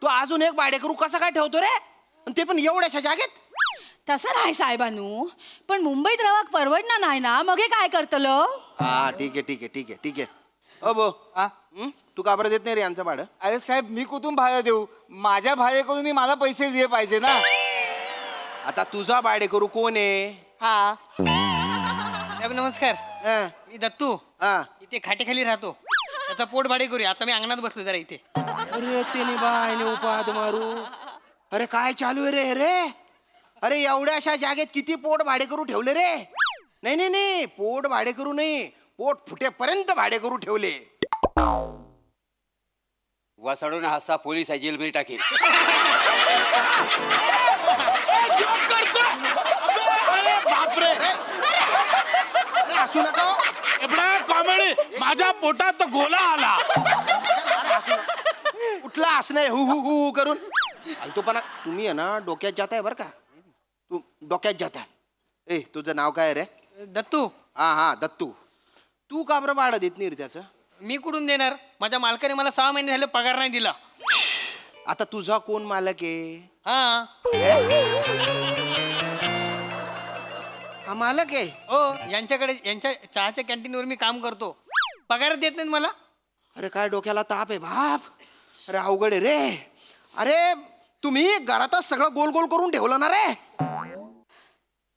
Speaker 8: तू अजून एक भाडेकरू कसा काय ठेवतो रे, आणि ते पण एवढ्याशा जागेत?
Speaker 4: तसं नाही साहेबांनू, पण मुंबईत रवाक परवडणार नाही ना, मग हे काय करतलं?
Speaker 8: हा ठीक आहे ठीक आहे ठीक आहे ठीक आहे. अ बो तू का बरं देत नाही रे यांचं भाडं?
Speaker 10: अरे साहेब मी कुठून भाडं देऊ, माझ्या भाडेकडून मला पैसे दिले पाहिजे ना.
Speaker 8: आता तुझा भाडेकरू कोण आहे?
Speaker 10: हा साहेब नमस्कार,
Speaker 8: हं,
Speaker 10: मी दत्तू
Speaker 8: हा.
Speaker 10: इथे खाटेखाली राहतो. त्याचा पोट भाडे करूया. आता मी अंगणात बसलो जरा इथे.
Speaker 8: अरे तेने बायने उपाद मारू. अरे काय चालू आहे रे हे रे? अरे एवढ्या अशा जागेत किती पोट भाडेकरू ठेवले रे? नाही नाही नाही, पोट भाडेकरू नाही, पोट फुटेपर्यंत भाडेकरू ठेवले.
Speaker 9: वसाडून हसा पोलीस आहे जेलमध्ये टाकेल.
Speaker 5: बापरे,
Speaker 8: अरे असू नका हो.
Speaker 5: एवढा कॉमेडी. माझ्या पोटात तर गोला आला.
Speaker 8: कुठला असणं हु हु हु हु करून फालतूपणा. तुम्ही आहे ना डोक्यात जात आहे बरं का, तू डोक्यात जात आहे. ए तुझं नाव काय रे?
Speaker 10: दत्तू
Speaker 8: हा हा दत्तू. तू का बरं भाडं देत नाही रे त्याचं?
Speaker 10: मी कुठून देणार, माझ्या मालकाने मला 6 महिने झाले पगार नाही दिला.
Speaker 8: आता तुझा कोण मालक आहे?
Speaker 10: हा
Speaker 8: हा मालक आहे.
Speaker 10: हो, यांच्याकडे यांच्या चहाच्या कॅन्टीनवर मी काम करतो, पगार देत नाहीत मला.
Speaker 8: अरे काय डोक्याला ताप आहे बाप. अरे अवघड आहे रे. अरे तुम्ही घरातच सगळं गोल गोल करून ठेवलं ना रे.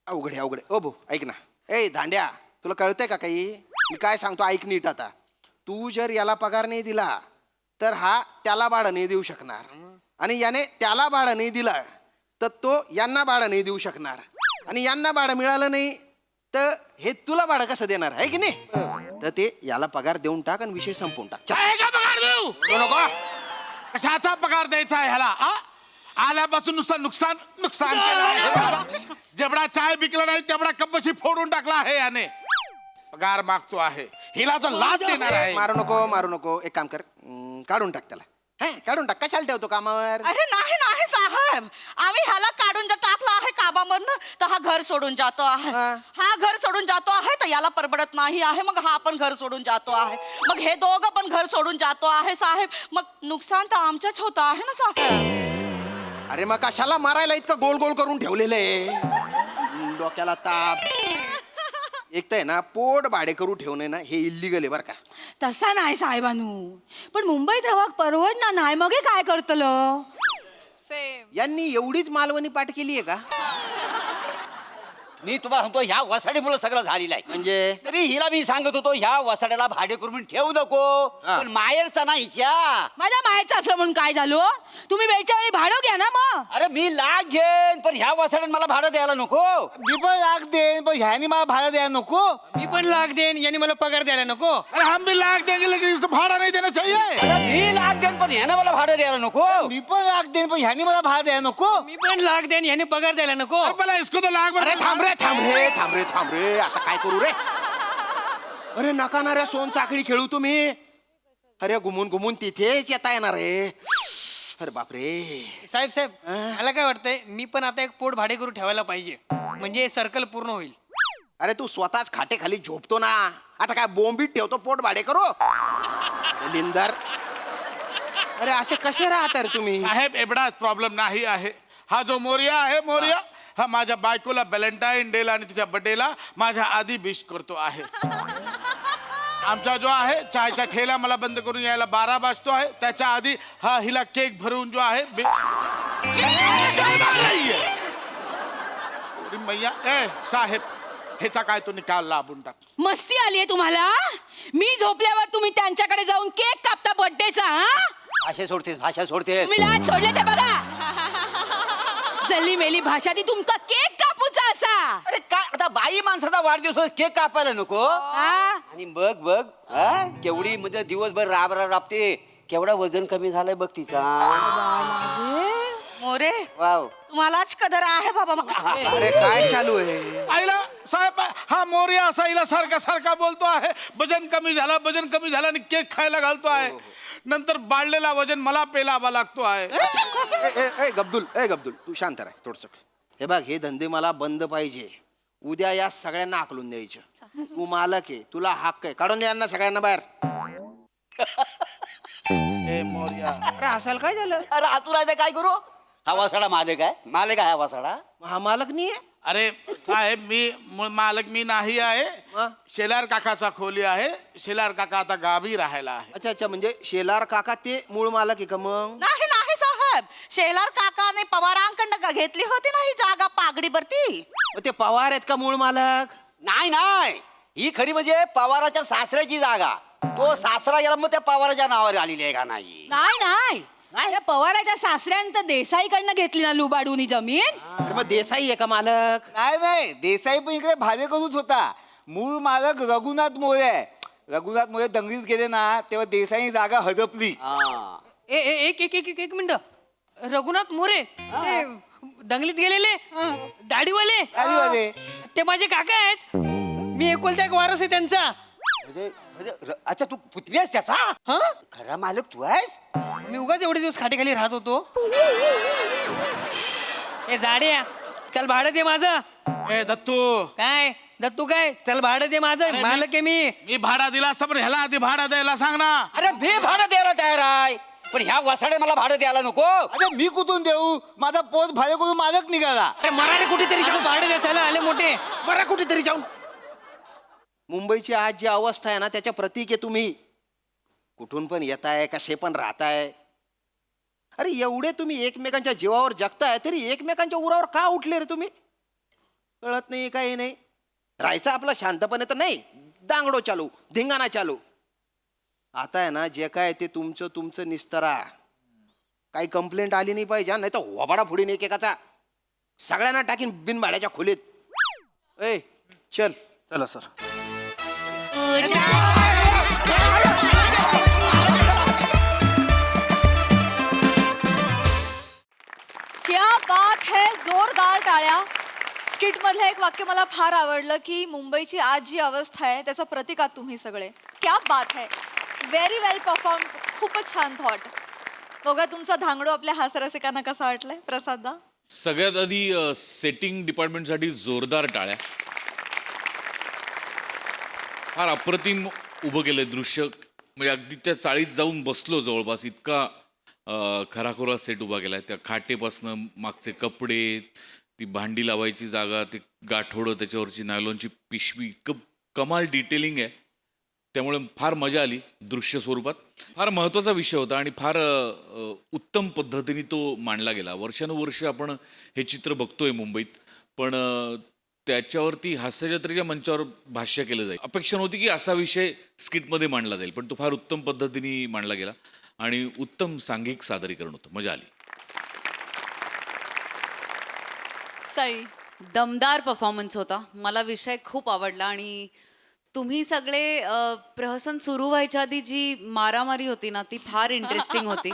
Speaker 8: अवघड आहे अवघड आहे. ओ भाऊ ऐक ना. ए धांड्या, तुला कळतंय का काही? मी काय सांगतो ऐक नीट. आता तू जर याला पगार नाही दिला तर हा त्याला भाडं नाही देऊ शकणार, आणि याने त्याला भाडं नाही दिला तर तो यांना भाडं नाही देऊ शकणार, आणि यांना भाडं मिळालं नाही तर हे तुला भाडं कसं देणार आहे की नाही? तर ते याला पगार देऊन टाक आणि विषय संपवून टाक. चल.
Speaker 5: काय का पगार देऊ? नको. कशाचा पगार द्यायचा आहे ह्याला? आल्यापासून नुसतं नुकसान नुकसान केलं आहे. जेवढा चाय विकला नाही तेवढा कब्बशी फोडून टाकला आहे याने. पगार मागतो आहे, हिला तर लाच देणार आहे.
Speaker 8: मारू नको मारू नको. एक काम कर, काढून टाक त्याला. काढून टाक. कशाला ठेवतो कामावर?
Speaker 4: अरे नाही नाही साहेब, आम्ही ह्याला काढून जर टाकला आहे कामामधनं तर हा घर सोडून जातो आहे.
Speaker 8: हा.
Speaker 4: हा घर सोडून जातो आहे तर याला परवडत नाही आहे, मग हा पण घर सोडून जातो आहे, मग हे दोघं पण घर सोडून जातो आहे साहेब, मग नुकसान तर आमच्याच होत आहे ना साहेब.
Speaker 8: अरे मग कशाला मारायला इतकं गोल गोल करून ठेवलेलं आहे? डोक्याला ताप. एक तर आहे ना पोट भाडेकरू ठेवणे ना हे इल्लीगल आहे बरं का.
Speaker 4: तसा नाही साहेबानू, पण मुंबईत रवाक परवडणार नाही, मग हे काय करतलं?
Speaker 1: सेम.
Speaker 8: यांनी एवढीच मालवणी पाठ केली आहे का?
Speaker 9: मी तुम्हाला सांगतो ह्या वसाडीमुळे सगळं झालेलं आहे.
Speaker 8: म्हणजे
Speaker 9: तरी हिला मी सांगत होतो ह्या वसाड्याला भाडे करून ठेवू नको,
Speaker 8: हा.
Speaker 9: पण माहेरचा ना हिच्या.
Speaker 4: माझ्या माहेरचं असलं म्हणून काय झालं? तुम्ही वेळच्या वेळी भाडं घ्या ना मग.
Speaker 9: अरे मी लाख घेईन पण ह्या वसाड्यात मला भाडं द्यायला नको.
Speaker 10: मी पण लाख देईन पण ह्यानी मला भाडं द्यायला नको. मी पण लाख देईन, यांनी मला पगार द्यायला नको.
Speaker 5: अरे हम भी लाख देंगे लेकिन इसको भाड़ा नहीं देना चाहिए.
Speaker 9: अरे मी लाख देईन पण ह्यानं मला भाडं द्यायला नको.
Speaker 10: मी पण लाख देईन पण ह्यानी मला भाडं द्यायला नको. मी पण लाख देईन, ह्यानी पगार द्यायला नको.
Speaker 5: अरे भला इसको तो लाख
Speaker 8: अरे थांब रे थांब रे थांब रे थांब रे. आता काय करू रे? अरे नका ना रे सोन साखळी खेळू तुम्ही. अरे घुमून घुमून तिथेच येता येणार आहे. अरे बापरे.
Speaker 10: साहेब साहेब मला काय वाटतंय मी पण आता एक पोट भाडे करू ठेवायला पाहिजे म्हणजे सर्कल पूर्ण होईल.
Speaker 8: अरे तू स्वतःच खाटेखाली झोपतो ना, आता काय बोंबीत ठेवतो पोट भाडे करू लिंदर. अरे असे कसे राहता रे तुम्ही.
Speaker 11: साहेब एवढाच प्रॉब्लेम नाही आहे. हा जो मोरिया आहे मोरिया हा माझ्या बायकोला व्हॅलेंटाईन डेला आणि तिच्या बर्थडेला माझ्या आधी विश करतो आहे. आमचा जो आहे चायचा ठेला मला बंद करून यायला 12 वाजतो आहे, त्याच्या आधी हा हिला केक भरून जो आहे मैया ए साहेब ह्याचा काय तो निकाल लाभून टाक.
Speaker 4: मस्ती आली आहे तुम्हाला. मी झोपल्यावर तुम्ही त्यांच्याकडे जाऊन केक कापता बर्थडेचा.
Speaker 9: भाषा सोडतेस भाषा सोडतेस.
Speaker 4: तुम्ही लाज सोडले ते बघा. जल्ली मेली भाषा ती तुमका केक कापूचा असा.
Speaker 9: अरे काय आता बाई माणसाचा वाढदिवस केक कापायला नको.
Speaker 4: हा?
Speaker 9: आणि बघ बघ हा? केवढी म्हणजे दिवसभर राबते. केवढा वजन कमी झालंय बघ तिचा.
Speaker 4: मोरे
Speaker 9: वाव.
Speaker 4: तुम्हालाच कदर आहे बाबा.
Speaker 8: अरे काय चालू आहे.
Speaker 11: आईला साहेब हा मोरिया असा हिला सारखा सारखा बोलतो आहे वजन कमी झाला आणि केक खायला घालतो आहे. नंतर बाळलेला वजन मला पेलावा लागतो आहे.
Speaker 8: ए गब्दुल तू शांत राह थोडस. हे बघ हे धंदे मला बंद पाहिजे. उद्या या सगळ्यांना आकलून द्यायचं. तू मालक आहे, तुला हक्क आहे, काढून द्या यांना सगळ्यांना बाहेर.
Speaker 11: ए मोरिया
Speaker 8: अरे असाल काय झालं.
Speaker 9: अरे आतून आहे काय करू. हा वासाडा मालक आहे हा वासाडा.
Speaker 8: हा मालक नाही आहे.
Speaker 11: अरे साहेब मालक मी नाही आहे.
Speaker 8: हा?
Speaker 11: शेलार काकाचा खोली आहे. शेलार काका आता गावी राहायला आहे.
Speaker 8: अच्छा म्हणजे शेलार काका ते मूळ मालक आहे का मग.
Speaker 4: नाही नाही साहेब शेलार काकाने पवारांकडनं घेतली होती ना ही जागा पागडीवरती.
Speaker 8: मग ते पवार आहेत का मूळ मालक.
Speaker 9: नाही ही खरी म्हणजे पवाराच्या सासऱ्याची जागा. तो सासरा गेला मग त्या पवाराच्या नावावर आलेली आहे का नाही.
Speaker 4: नाही या पवाराच्या सासऱ्यानं देसाईकडनं घेतली ना लुबाडून ही जमीन.
Speaker 8: अरे मग देसाई आहे का मालक.
Speaker 10: नाही देसाई पण इकडे भाडे करूच होता. मूळ मालक रघुनाथ मोरे आहे. रघुनाथ मोरे दंगलीत गेले ना तेव्हा देसाई जागा हदपली.
Speaker 9: हा.
Speaker 10: एक मिनिट. रघुनाथ मोरे ते दंगलीत गेलेले दाढीवाले ते माझे काका आहेत. मी एकुलता एक वारस आहे त्यांचा.
Speaker 9: अच्छा तू पुतणी आहेस त्याचा.
Speaker 10: हा
Speaker 9: खरा मालक तू आहेस.
Speaker 10: मी उगाच एवढे दिवस खाटेखाली राहत होतो. ए जाड्या चल भाडं दे माझं.
Speaker 11: ए दत्तू
Speaker 10: काय दत्तू काय चल भाडं दे माझं. मालक आहे मी
Speaker 11: भाडा दिला असता पण ह्याला आधी भाडा द्यायला सांग ना.
Speaker 9: अरे मी भाडं द्यायला तयार आहे पण ह्या वसाडे मला भाडं द्यायला नको.
Speaker 10: अरे मी कुठून देऊ. माझा पोत भाडे करून मालक निघाला.
Speaker 8: अरे मराठी कुठेतरी जाऊन
Speaker 10: भाडं द्या चला आले मोठे.
Speaker 8: बरं कुठेतरी जाऊन. मुंबईची आज जी अवस्था आहे ना त्याच्या प्रतीक आहे तुम्ही. कुठून पण येताय कसे पण राहताय. अरे एवढे तुम्ही एकमेकांच्या जीवावर जगताय तरी एकमेकांच्या उरावर का उठले रे तुम्ही. कळत नाही काही नाही. राहायचं आपलं शांतपणे तर नाही. दांगडो चालू धिंगाणा चालू. आता आहे ना जे काय ते तुमचं निस्तरा. काही कंप्लेंट आली नाही पाहिजे नाही तर वबाडा फोडीन एकेकाचा. सगळ्यांना टाकीन बिनभाड्याच्या खोलीत. ए चल.
Speaker 2: चला सर.
Speaker 1: क्या बात है. जोरदार टाळ्या. स्किट मधलं एक वाक्य मला फार आवडलं की मुंबईची आज जी अवस्था आहे त्याचं प्रतीक आहात तुम्ही सगळे. क्या बात है. व्हेरी वेल परफॉर्म. खूपच छान थॉट. बघा तुमचा धांगडो आपल्या हास्यरसिकांना कसा वाटलाय प्रसाददा.
Speaker 5: सगळ्यात आधी सेटिंग डिपार्टमेंटसाठी जोरदार टाळ्या. फार अप्रतिम उभं केलंय दृश्य. म्हणजे अगदी त्या चाळीत जाऊन बसलो जवळपास इतका खराखुरा सेट उभा केलाय. त्या खाटेपासनं मागचे कपडे, ती भांडी लावायची जागा, ते गाठोडं, त्याच्यावरची नायलॉनची पिशवी, कमाल डिटेलिंग आहे. त्यामुळे फार मजा आली दृश्य स्वरूपात. फार महत्त्वाचा विषय होता आणि फार उत्तम पद्धतीने तो मांडला गेला. वर्षानुवर्ष आपण हे चित्र बघतोय मुंबईत पण त्याच्यावरती हास्यजत्रेच्या मंचावर भाष्य केलं जाईल. अपेक्षा नव्हती की असा विषय स्किटमध्ये मांडला जाईल पण तो फार उत्तम पद्धतीने मांडला गेला आणि उत्तम सांघिक सादरीकरण होतं. मजा आली.
Speaker 1: सई.
Speaker 7: दमदार परफॉर्मन्स होता. मला विषय खूप आवडला आणि तुम्ही सगळे प्रहसन सुरू व्हायच्या आधी जी मारामारी होती ना ती फार इंटरेस्टिंग होती.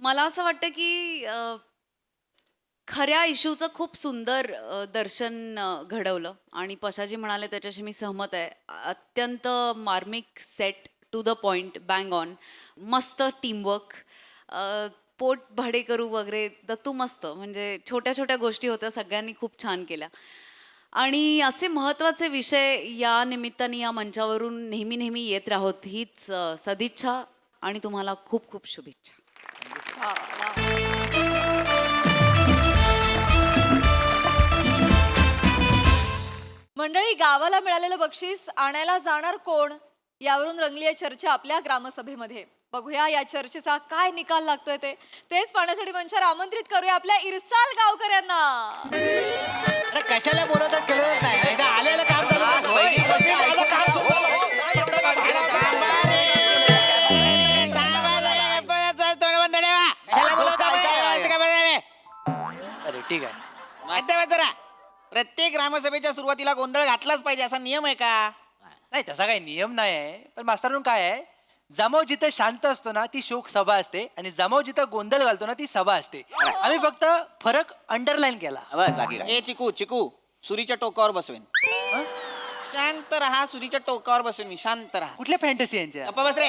Speaker 7: मला असं वाटतं की खऱ्या इश्यूचं खूप सुंदर दर्शन घडवलं आणि पशाजी म्हणाले त्याच्याशी मी सहमत आहे. अत्यंत मार्मिक set to the point bang on. मस्त टीमवर्क. पोट भाडेकरू वगैरे दत्तू मस्त, म्हणजे छोट्या छोट्या गोष्टी होत्या, सगळ्यांनी खूप छान केल्या. आणि असे महत्त्वाचे विषय या निमित्ताने या मंचावरून नेहमी नेहमी येत राहोत हीच सदिच्छा आणि तुम्हाला खूप खूप शुभेच्छा.
Speaker 1: वा, वा. मंडळी, गावाला मिळालेलं बक्षीस आणायला जाणार कोण यावरून रंगली आहे चर्चा आपल्या ग्रामसभेमध्ये. बघूया या चर्चेचा काय निकाल लागतोय तेच पाहण्यासाठी मंचावर आमंत्रित करूया आपल्या इरसाल गावकऱ्यांना.
Speaker 2: कशाला बोलवतात कळत नाही आलेलं काम
Speaker 10: अरे ठीक आहे.
Speaker 8: जरा प्रत्येक ग्रामसभेच्या सुरुवातीला गोंधळ घातलाच पाहिजे असा नियम आहे का?
Speaker 10: नाही तसा काही नियम नाही आहे, पण मास्तरांनो काय आहे, जमाव जिथे शांत असतो ना ती शोक सभा असते आणि जमाव जिथं गोंधळ घालतो ना ती सभा असते. आम्ही फक्त फरक अंडरलाईन केला.
Speaker 8: ए चिकू चिकू सुरीच्या टोकावर बसवेन. शांत राहा, सुरीच्या टोकावर बसवेन मी. शांत राहा.
Speaker 10: कुठल्या फॅन्टसी यांच्या?
Speaker 8: गप्पा बस रे.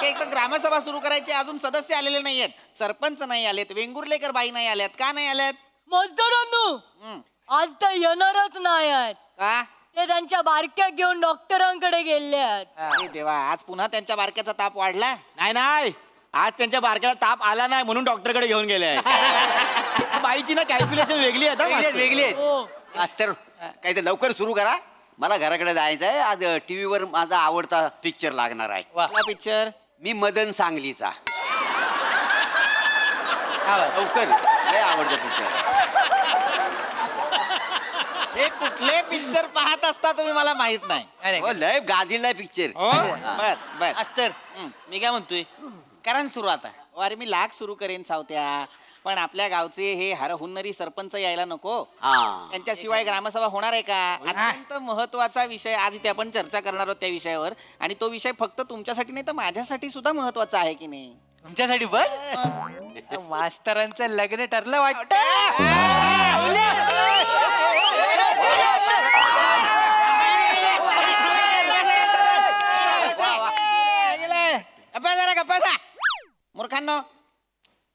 Speaker 8: एक तर ग्रामसभा सुरू करायची, अजून सदस्य आलेले नाहीयेत, सरपंच नाही आलेत, वेंगुर्लेकर बाई नाही आल्यात. का नाही आल्यात?
Speaker 12: मजदूरांनो आज तर येणारच नाही आहेत.
Speaker 8: का?
Speaker 12: ते त्यांच्या बारक्या घेऊन डॉक्टरांकडे गेले आहेत.
Speaker 8: अरे देवा, आज पुन्हा त्यांच्या बारक्याचा ताप वाढला.
Speaker 9: नाही आज त्यांच्या बारक्याला ताप आला नाही म्हणून डॉक्टरकडे घेऊन गेले. बाईची ना कॅल्क्युलेशन वेगळी आहे.
Speaker 10: वेगळी आहेत.
Speaker 12: हो
Speaker 9: मास्तर काही तर लवकर सुरू करा, मला घराकडे जायचं आहे. आज टीव्हीवर माझा आवडता पिक्चर लागणार आहे.
Speaker 8: कुठला पिक्चर?
Speaker 9: मी मदन सांगलीचा. लवकर, लय आवडतं पिक्चर.
Speaker 8: हे कुठले पिक्चर पाहत असता तुम्ही मला माहित नाही.
Speaker 9: हो, लय गाजलेला पिक्चर.
Speaker 8: बर बर.
Speaker 10: मास्तर मी काय म्हणतोय, कारण सुरू आता.
Speaker 8: अरे मी लाख सुरू करेन सावत्या, पण आपल्या गावचे हे हरहुन्नरी सरपंच यायला नको.
Speaker 9: हा,
Speaker 8: त्यांच्याशिवाय ग्रामसभा होणार आहे का? अत्यंत महत्वाचा विषय आज इथे आपण चर्चा करणार आहोत त्या विषयावर. आणि तो विषय फक्त तुमच्यासाठी नाही तर माझ्यासाठी सुद्धा महत्वाचा आहे की नाही?
Speaker 10: तुमच्यासाठी बर मास्तरांचं लग्न ठरलं वाटत.
Speaker 8: मूर्खांनो,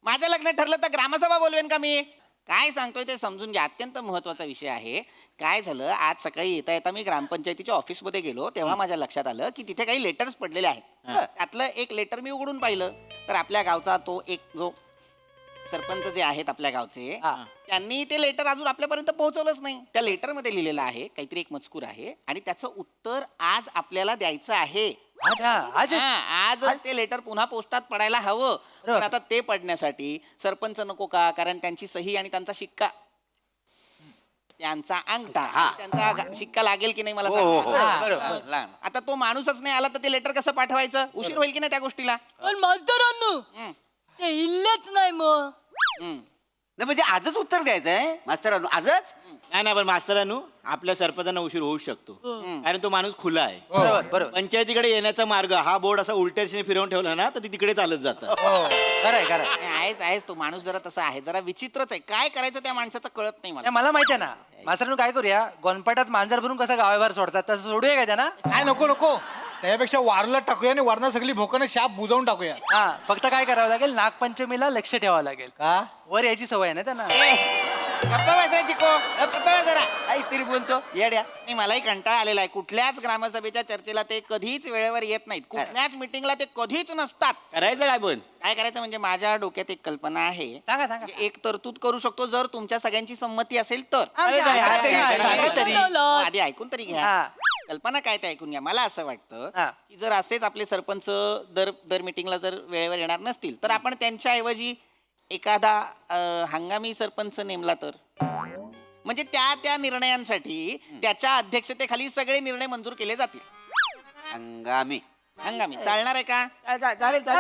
Speaker 8: माझं लग्न ठरलं तर ग्रामसभा बोलवेन का मी? काय सांगतोय ते समजून घ्या. अत्यंत महत्वाचा विषय आहे. काय झालं, आज सकाळी येता येता मी ग्रामपंचायतीच्या ऑफिसमध्ये गेलो तेव्हा माझ्या लक्षात आलं की तिथे काही लेटर्स पडलेले आहेत. त्यातलं एक लेटर मी उघडून पाहिलं तर आपल्या गावचा तो एक जो सरपंच जे आहेत आपल्या गावचे, त्यांनी ते लेटर अजून आपल्यापर्यंत पोहोचवलंच नाही. त्या लेटरमध्ये लिहिलेलं आहे काहीतरी एक मजकूर आहे आणि त्याचं उत्तर आज आपल्याला द्यायचं आहे. आज ते लेटर पुन्हा पोस्टात पडायला हवं. पण आता ते पडण्यासाठी सरपंच नको का? कारण त्यांची सही आणि त्यांचा शिक्का, त्यांचा अंगठा, त्यांचा शिक्का लागेल की नाही मला सांगा. आता तो माणूसच नाही आला तर ते लेटर कसं पाठवायचं? उशीर होईल की नाही त्या गोष्टीला?
Speaker 12: पण मजदूरांनो ते इल्लेच नाही मग.
Speaker 9: नाही म्हणजे आजच उत्तर द्यायचं आहे मास्तरांनो, आजच?
Speaker 13: नाही पण मास्तरांनो, आपल्या सरपंचांना उशीर होऊ शकतो कारण तो माणूस खुला आहे.
Speaker 10: बरोबर.
Speaker 13: पंचायतीकडे येण्याचा मार्ग हा बोर्ड असा उलट्या दिशेने फिरवून ठेवला ना तर ती तिकडे चालत जातं.
Speaker 8: आहेच तो माणूस जरा तसा आहे, जरा विचित्रच आहे. काय करायचं त्या माणसाचं कळत नाही मला.
Speaker 10: मला माहिती आहे ना मास्तरांनो, काय करूया, गोनपाटात मांजर भरून कसं गावाबाहेर सोडतात तसं सोडूया का त्यांना?
Speaker 2: काय नको त्यापेक्षा वारला टाकूया आणि वरना सगळी भोकानं शाप बुजवून टाकूया.
Speaker 10: हा, फक्त काय करावं लागेल, नागपंचमीला लक्ष ठेवावं लागेल.
Speaker 2: का?
Speaker 10: वर यायची सवय आहे ना त्यांना.
Speaker 8: गप्पा बसायची चिको, गप्पा जरा. काहीतरी बोलतो येड्या. नाही, मलाही कंटाळा आलेला आहे. कुठल्याच ग्रामसभेच्या चर्चेला ते कधीच वेळेवर येत नाहीत. कुठल्याच मिटिंगला ते कधीच नसतात.
Speaker 13: करायचं काय पण?
Speaker 8: काय करायचं म्हणजे माझ्या डोक्यात एक कल्पना आहे.
Speaker 10: सांगा.
Speaker 8: म्हणजे एक तरतूद करू शकतो जर तुमच्या सगळ्यांची संमती असेल तर. आधी ऐकून तरी घ्या. कल्पना काय ते ऐकून घ्या. मला असं वाटतं की जर असेच आपले सरपंच दर मिटिंगला जर वेळेवर येणार नसतील तर आपण त्यांच्याऐवजी एखादा हंगामी सरपंच नेमला तर, म्हणजे त्या निर्णयांसाठी त्याच्या अध्यक्षतेखाली सगळे निर्णय मंजूर केले जातील.
Speaker 9: हंगामी
Speaker 8: चालणार आहे का?
Speaker 10: चालेल.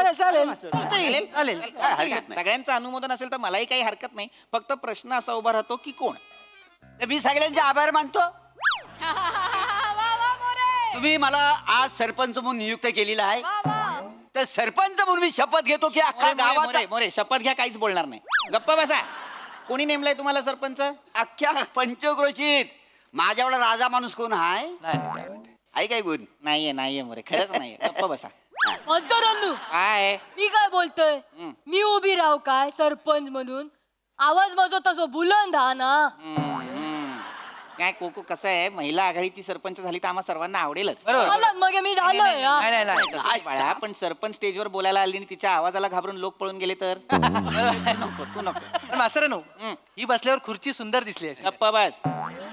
Speaker 8: सगळ्यांचं अनुमोदन असेल तर मलाही काही हरकत नाही. फक्त प्रश्न असा उभा राहतो की कोण?
Speaker 9: तर मी सगळ्यांचे आभार मानतो. तुम्ही मला आज सरपंच म्हणून नियुक्त केलेला आहे, तर सरपंच म्हणून मी शपथ घेतो की अख्ख्या गावात.
Speaker 8: मोरे शपथ घ्या, काहीच बोलणार नाही. गप्पा बसा. कोणी नेमलाय तुम्हाला सरपंच?
Speaker 9: अख्ख्या पंचक्रोशीत माझ्यावर राजा माणूस कोण आहे? आहे काय गुण?
Speaker 8: नाहीये मोरे, खरंच नाहीये. गप्पा बसा.
Speaker 12: मास्तरांनो
Speaker 8: काय
Speaker 12: मी काय बोलतोय मी उभी राहू काय सरपंच म्हणून आवाज माझा तसो बुलंद हा ना
Speaker 8: काय कोको कसं आहे महिला आघाडीची सरपंच झाली तर आम्हा सर्वांना आवडेलच
Speaker 12: मला मग मी झालोय हा.
Speaker 10: नाही नाही नाही
Speaker 8: तसं नाही बाळा, पण सरपंच स्टेजवर बोलायला आली आणि तिच्या आवाजाला घाबरून लोक पळून गेले तर नको तू नको
Speaker 10: पण मास्तरांनो ही बसल्यावर खुर्ची सुंदर दिसली असती.
Speaker 8: गप्पा बस.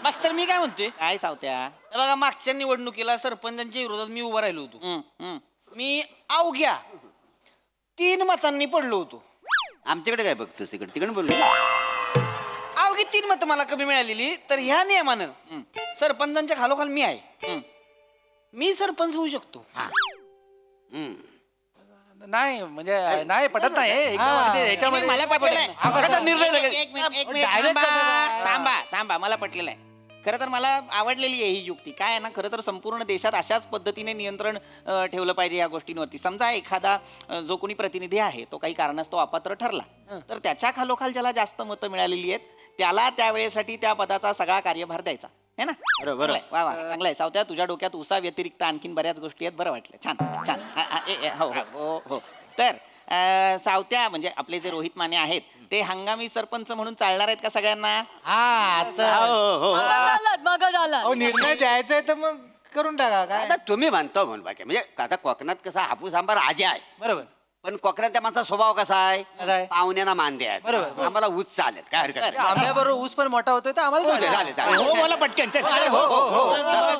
Speaker 9: मास्तर मी काय म्हणतोय
Speaker 8: काय सावत्या
Speaker 9: हे बघा मागच्या निवडणुकीला सरपंचांच्या विरोधात मी उभा राहिलो होतो
Speaker 8: हम्म, हम्म.
Speaker 9: मी अवघ्या 3 मतांनी पडलो होतो.
Speaker 13: आमच्याकडे काय बघतोस तिकडे तिकडे बोलू
Speaker 9: अवघी 3 मतं मला कमी मिळालेली तर ह्या नियमानं सरपंचांच्या खालोखाल मी आहे मी सरपंच होऊ शकतो.
Speaker 10: नाही म्हणजे नाही पटत नाही एकदम ते ह्याच्यामध्ये
Speaker 8: मला पटलेलं आहे.
Speaker 10: आता निर्णय लगेच.
Speaker 8: एक मिनिट, थांबा थांबा मला पटलेलं आहे. खरं तर मला आवडलेली आहे ही युक्ती. काय आहे ना, खरं तर संपूर्ण देशात अशाच पद्धतीने नियंत्रण ठेवलं पाहिजे या गोष्टींवरती. समजा एखादा जो कोणी प्रतिनिधी आहे तो काही कारणास्तव अपात्र ठरला तर त्याच्या खालोखाल ज्याला जास्त मतं मिळालेली आहेत त्याला त्यावेळेसाठी त्या पदाचा सगळा कार्यभार द्यायचा है ना. बरोबर वा वा चांगलं आहे सावत्या. तुझ्या डोक्यात उसा व्यतिरिक्त आणखीन बऱ्याच गोष्टी आहेत. बरं वाटलं. छान छान. हो हो हो. तर सावत्या म्हणजे आपले जे रोहित माने आहेत ते हंगामी सरपंच म्हणून चालणार आहेत का सगळ्यांना?
Speaker 12: मग झाला
Speaker 2: अहो निर्णय द्यायचा आहे तर मग करून टाका. काय
Speaker 9: आता तुम्ही म्हणतो म्हणून बाकी म्हणजे आता कोकणात कसा हापूस आंबा राजा आहे
Speaker 10: बरोबर
Speaker 9: पण कोकणात त्या माणसाचा स्वभाव कसा
Speaker 10: कसा आहे?
Speaker 9: आहे पाहुण्यांना मान द्यायचा.
Speaker 10: बरोबर.
Speaker 9: आम्हाला ऊस चालेल काय हरकत नाही.
Speaker 10: आंब्याबरोबर ऊस पण मोठा होतोय तर आम्हाला चालेल.
Speaker 9: चालेल चालेल
Speaker 8: हो बोला पटकन.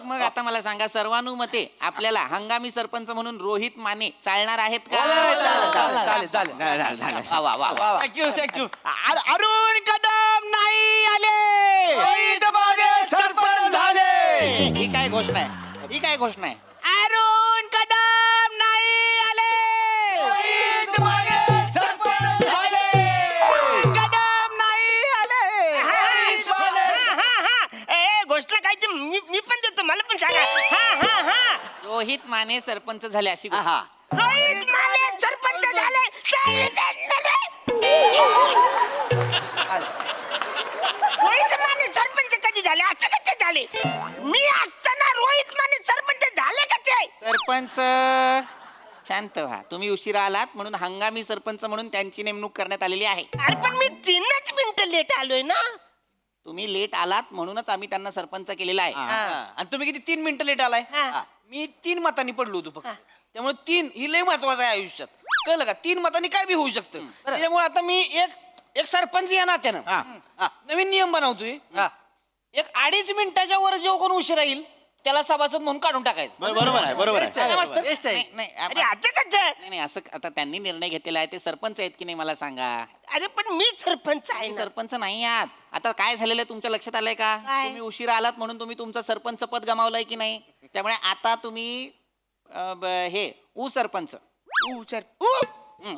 Speaker 8: मग आता मला सांगा सर्वानुमते आपल्याला हंगामी सरपंच म्हणून रोहित माने चालणार आहेत का?
Speaker 10: चालेल चालेल
Speaker 9: वा वा वा वा.
Speaker 8: Thank you thank you. अरुण कदम नाही आले सरपंच झाले. ही काय घोषणा आहे? ही काय घोषणा आहे? अरुण कदम नाही आले सरपंच झाले. कदम नाही आले. घोषणा काय मी पण देतो मला पण सांगा. रोहित माने सरपंच झाले अशी
Speaker 9: हा
Speaker 8: रोहित माने सरपंच झाले. रोहित माने सरपंच कधी झाले? असं कसे झाले? मी असताना रोहित माने सरपंच झाले कसे? सरपंच शांत व्हा. तुम्ही उशिरा आलात म्हणून हंगामी सरपंच म्हणून त्यांची नेमणूक करण्यात आलेली आहे. अरे पण मी 3च मिनिटं लेट आलोय ना. तुम्ही लेट आलात म्हणूनच आम्ही त्यांना सरपंच केलेला आहे.
Speaker 9: आणि तुम्ही किती 3 मिनिटं लेट आलाय? मी 3 मतांनी पडलो होतो फक्त. त्यामुळे 3 ही लय महत्वाचं आहे आयुष्यात. कळलं का? 3 मतांनी काय बी होऊ शकतं. त्याच्यामुळे आता मी एक सरपंच या नात्यानं नवीन नियम बनवतोय. एक 2.5 मिनिटाच्या वर जो कोण उशीर राहील त्याला सभासद म्हणून काढून टाकायचं.
Speaker 8: बरोबर आहे बरोबर आहे.
Speaker 10: बेस्ट आहे.
Speaker 8: नाही असं आता त्यांनी निर्णय घेतलेला आहे. ते सरपंच आहेत की नाही मला सांगा. अरे पण मी सरपंच आहे. सरपंच नाही आहात. आता काय झालेलं आहे तुमच्या लक्षात आलंय का? तुम्ही उशिरा आलात म्हणून तुम्ही तुमचं सरपंच पद गमावलंय की नाही. त्यामुळे आता तुम्ही हे सरपंच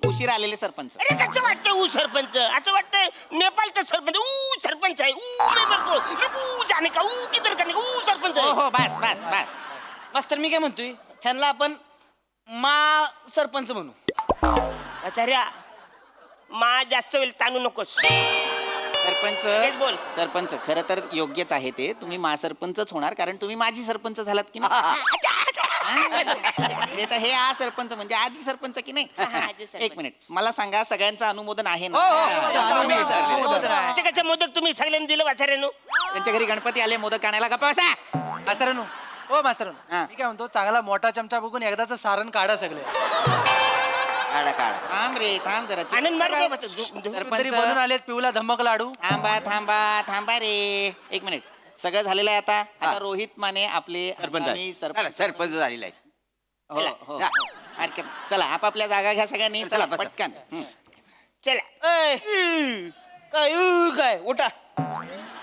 Speaker 8: उशिरा आलेले सरपंच. अरे कसं वाटतं सरपंच? असं वाटतं नेपाळचं सरपंच सरपंच आहे. जाणे का किती करणे सरपंच. हो बस बस बस.
Speaker 9: मास्तर मी काय म्हणतोय ह्यांना आपण सरपंच म्हणू.
Speaker 8: आचार्या मा जास्त वेळ ताणू नकोस. सरपंच बोल. सरपंच खरं तर योग्यच आहे ते. तुम्ही सरपंचच होणार कारण तुम्ही माझी सरपंच झालात की नाही. तर हे सरपंच म्हणजे आजी सरपंच की नाही. एक मिनिट मला सांगा सगळ्यांचं अनुमोदन आहे ना? मोदक तुम्ही सगळ्यांनी दिलं वाचाऱ्यानो. त्यांच्या घरी गणपती आले मोदक आणायला. गप्पा बसा.
Speaker 10: मास्तरांनो हो मास्तरांनो मी काय म्हणतो चांगला मोठा चमचा बघून एकदाच सारण काढा सगळे.
Speaker 8: काढा काढा. थांब रे थांब जरा.
Speaker 10: तरी बनून आलेत पिवला धम्मक लाडू.
Speaker 8: थांबा थांबा थांबा रे. एक मिनिट सगळं झालेलं आहे. आता रोहित माने आपले
Speaker 9: सरपंच झालेला आहे.
Speaker 8: हो हो हरकत. चला आपापल्या जागा घ्या सगळ्यांनी. चला पटकन चला.
Speaker 9: काय उठा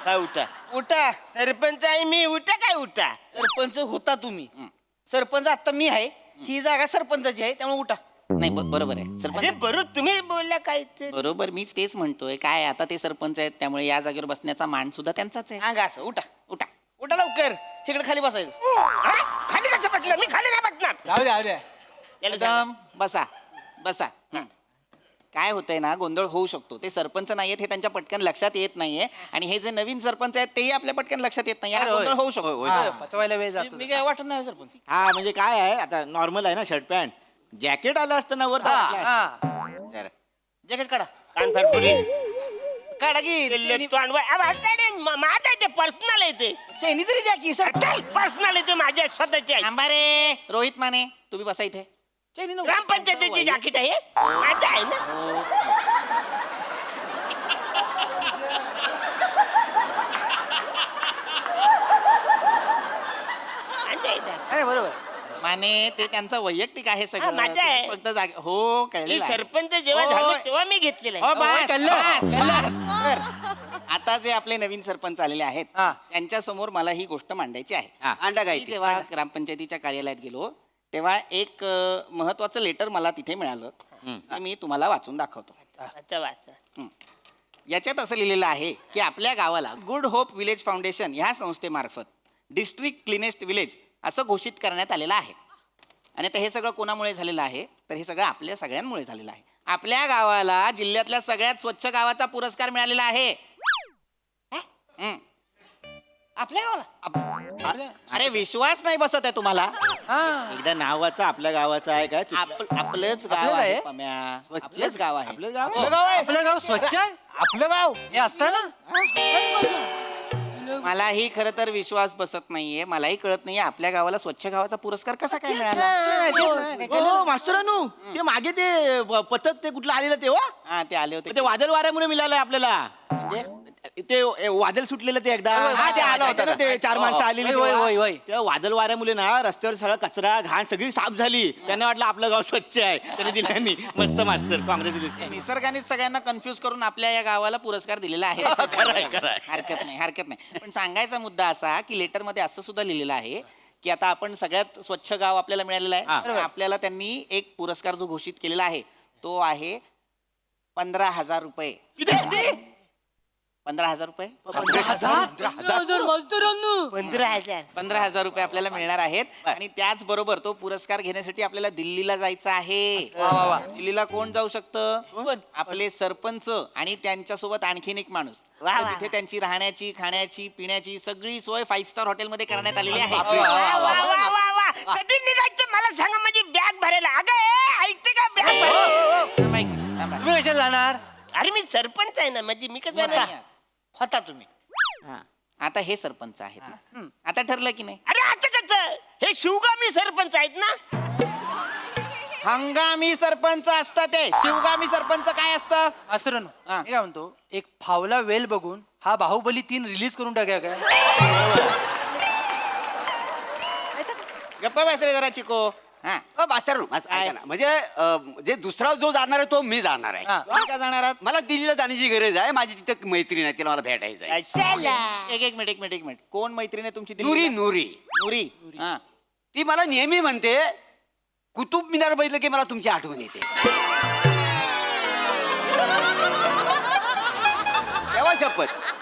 Speaker 8: काय उठा?
Speaker 9: उठा.
Speaker 8: सरपंच आहे मी. उठा काय उठा?
Speaker 9: सरपंच होता तुम्ही. सरपंच आता मी आहे. ही जागा सरपंचाची आहे त्यामुळे उठा.
Speaker 8: नाही बरोबर आहे सरपंच. बरोबर तुम्ही बोलला काय बरोबर. मीच तेच म्हणतोय. काय आता ते सरपंच आहेत त्यामुळे या जागेवर बसण्याचा मान सुद्धा त्यांचाच आहे.
Speaker 9: अंगा असं उठा उठा उठा लवकर. इकडे खाली बसायचं.
Speaker 8: खाली कसं बसणार? मी खाली नाही बसणार.
Speaker 10: जाऊ द्या
Speaker 8: एकदम बसा बसा. काय होतंय ना गोंधळ होऊ शकतो. ते सरपंच नाहीयेत हे त्यांच्या पटकन लक्षात येत नाहीये आणि हे जे नवीन सरपंच आहेत तेही आपल्या पटकन लक्षात येत नाही. गोंधळ होऊ शकतो.
Speaker 10: पचवायला वेळ जातो.
Speaker 9: मी काय वाटत नाही सरपंच.
Speaker 13: हा म्हणजे काय आहे आता नॉर्मल आहे ना शर्ट पॅन्ट जॅकेट आलं असतं ना वर तर
Speaker 10: हा,
Speaker 13: घातलं असतं.
Speaker 10: हा.
Speaker 13: जरा.
Speaker 9: जॅकेट काढा
Speaker 8: कान फार फुरीन.
Speaker 9: काढा की
Speaker 8: दिल्लीत तू आणवा. अबे, अरे, माझं आहे ते पर्सनल आहे ते.
Speaker 9: चैनी तरी द्या की सर
Speaker 8: चल पर्सनल आहे ते माझ्या स्वतःचे आहे.
Speaker 13: थांबा रे रोहित माने तुम्ही बसा इथे.
Speaker 9: चैनी नको.
Speaker 8: ग्रामपंचायतीची जॅकेट आहे माझं आहे ना. माझं आहे ना.
Speaker 10: अरे बरोबर
Speaker 13: माने ते त्यांचं वैयक्तिक आहे
Speaker 8: हा,
Speaker 13: सगळं
Speaker 8: माझं आहे.
Speaker 13: तुम्ही फक्त हो
Speaker 8: मी
Speaker 13: कळलेलं आहे.
Speaker 8: सरपंच जेव्हा
Speaker 13: हो.
Speaker 8: झालो तेव्हा मी घेतलेलं
Speaker 13: हो,
Speaker 8: आहे.
Speaker 13: बस,
Speaker 10: कळलं,
Speaker 13: बस, बस. आता जे आपले नवीन सरपंच आलेले आहेत
Speaker 10: हा.
Speaker 13: त्यांच्या समोर मला ही गोष्ट मांडायची आहे
Speaker 8: अंडा
Speaker 13: मी जेव्हा ग्रामपंचायतीच्या कार्यालयात गेलो तेव्हा एक महत्वाचं लेटर मला तिथे मिळालं ते मी तुम्हाला वाचून दाखवतो.
Speaker 8: अच्छा वाचा.
Speaker 13: याच्यात असं लिहिलेलं आहे की आपल्या गावाला गुड होप विलेज फाउंडेशन ह्या संस्थेमार्फत डिस्ट्रिक्ट क्लिनेस्ट विलेज असं घोषित करण्यात आलेलं आहे. आणि आता हे सगळं कोणामुळे झालेलं आहे तर हे सगळं आपल्या सगळ्यांमुळे झालेलं आहे. आपल्या गावाला जिल्ह्यातल्या सगळ्यात स्वच्छ गावाचा पुरस्कार मिळालेला आहे. हं.
Speaker 9: आपल्या गावाला
Speaker 13: अरे विश्वास नाही बसत आहे तुम्हाला.
Speaker 10: हा
Speaker 13: एकदा नावाचं आपल्या गावाचं आहे का आपलंच गाव
Speaker 10: आपलंच
Speaker 13: आहे
Speaker 10: आहे?
Speaker 13: पम्या. आपलंच गाव आहे.
Speaker 2: आपलं गाव
Speaker 10: आपलं गाव स्वच्छ आहे
Speaker 2: आपलं गाव
Speaker 10: हे असतं ना
Speaker 13: मलाही खरं तर विश्वास बसत नाहीये. मलाही कळत नाहीये आपल्या गावाला स्वच्छ गावाचा पुरस्कार कसा काय मिळाला.
Speaker 14: हो मास्टरानू ते मागे ते पथक ते कुठलं आलेलं तेव्हा
Speaker 13: हा ते आले होते
Speaker 14: ते वादळ वाऱ्यामुळे मिळालंय आपल्याला
Speaker 13: म्हणजे
Speaker 14: ते वादळ सुटलेलं ते एकदा
Speaker 10: हा, ते आलं होतं
Speaker 14: ना ते चार माणसं आलेली
Speaker 10: होय,
Speaker 14: तेव्हा.
Speaker 10: होय, होय.
Speaker 14: त्या वादळ वाऱ्यामुळे ना रस्त्यावर सगळा कचरा घाण सगळी साफ झाली. त्यांना वाटलं आपलं गाव स्वच्छ आहे त्याने दिल्यानी मस्त मास्तर काँग्रेच्युलेशन.
Speaker 13: निसर्गानेच सगळ्यांना कन्फ्युज करून आपल्या या गावाला पुरस्कार दिलेला आहे. हरकत नाही हरकत नाही. पण सांगायचा मुद्दा असा की लेटर मध्ये असं सुद्धा लिहिलेलं आहे की आता आपण सगळ्यात स्वच्छ गाव आपल्याला मिळालेलं आहे. आपल्याला त्यांनी एक पुरस्कार जो घोषित केलेला आहे तो आहे 15,000 रुपये. 15,000 रुपये
Speaker 12: 15,000 मास्तरांनो
Speaker 8: 15,000.
Speaker 13: 15,000 रुपये आपल्याला मिळणार आहेत. आणि त्याचबरोबर तो पुरस्कार घेण्यासाठी आपल्याला दिल्लीला जायचं आहे. दिल्लीला कोण जाऊ शकतं आपले सरपंच आणि त्यांच्यासोबत आणखीन एक माणूस.
Speaker 8: वा, वा.
Speaker 13: तिथे त्यांची राहण्याची खाण्याची पिण्याची सगळी सोय 5 स्टार हॉटेलमध्ये करण्यात आलेली आहे.
Speaker 8: वा, वा, वा, वा, वा. कधी निघायचं मला सांगा माझी बॅग भरायला. अगं ऐकते का बॅग
Speaker 13: थांबा एक मिनिट, थांबा.
Speaker 10: तुम्ही कशाला जाणार
Speaker 8: अरे मी सरपंच आहे ना म्हणजे मी कसं
Speaker 13: नाही.
Speaker 8: जाणार? होता तुम्ही.
Speaker 13: हा. आता हे सरपंच आहेत ना आता ठरलं की नाही.
Speaker 8: अरे आता कसं हे शिवगामी सरपंच आहेत ना.
Speaker 13: हंगामी सरपंच असतं ते. शिवगामी सरपंच काय असतं.
Speaker 10: असं
Speaker 13: हा.
Speaker 10: मी काय म्हणतो एक फावला वेल बघून हा बाहुबली 3 रिलीज करून टाकूया काय
Speaker 13: गप्पा बस रे जरा चिको. हा
Speaker 14: म्हणजे जे दुसरा जो जाणार आहे तो मी जाणार आहे.
Speaker 10: हा.
Speaker 13: तुम्ही का जाणार आहात.
Speaker 14: मला दिल्लीला जाण्याची गरज आहे. माझी तिथे मैत्रीण आहे तिला मला भेटायचं आहे.
Speaker 13: एक मिनिट कोण मैत्रीण आहे तुमची
Speaker 14: नुरी
Speaker 13: दिल्लीला?
Speaker 14: नुरी
Speaker 13: नुरी हा.
Speaker 14: ती मला नेहमी म्हणते कुतुब मिनार बघितलं की मला तुमची आठवण येते. तेव्हा शपथ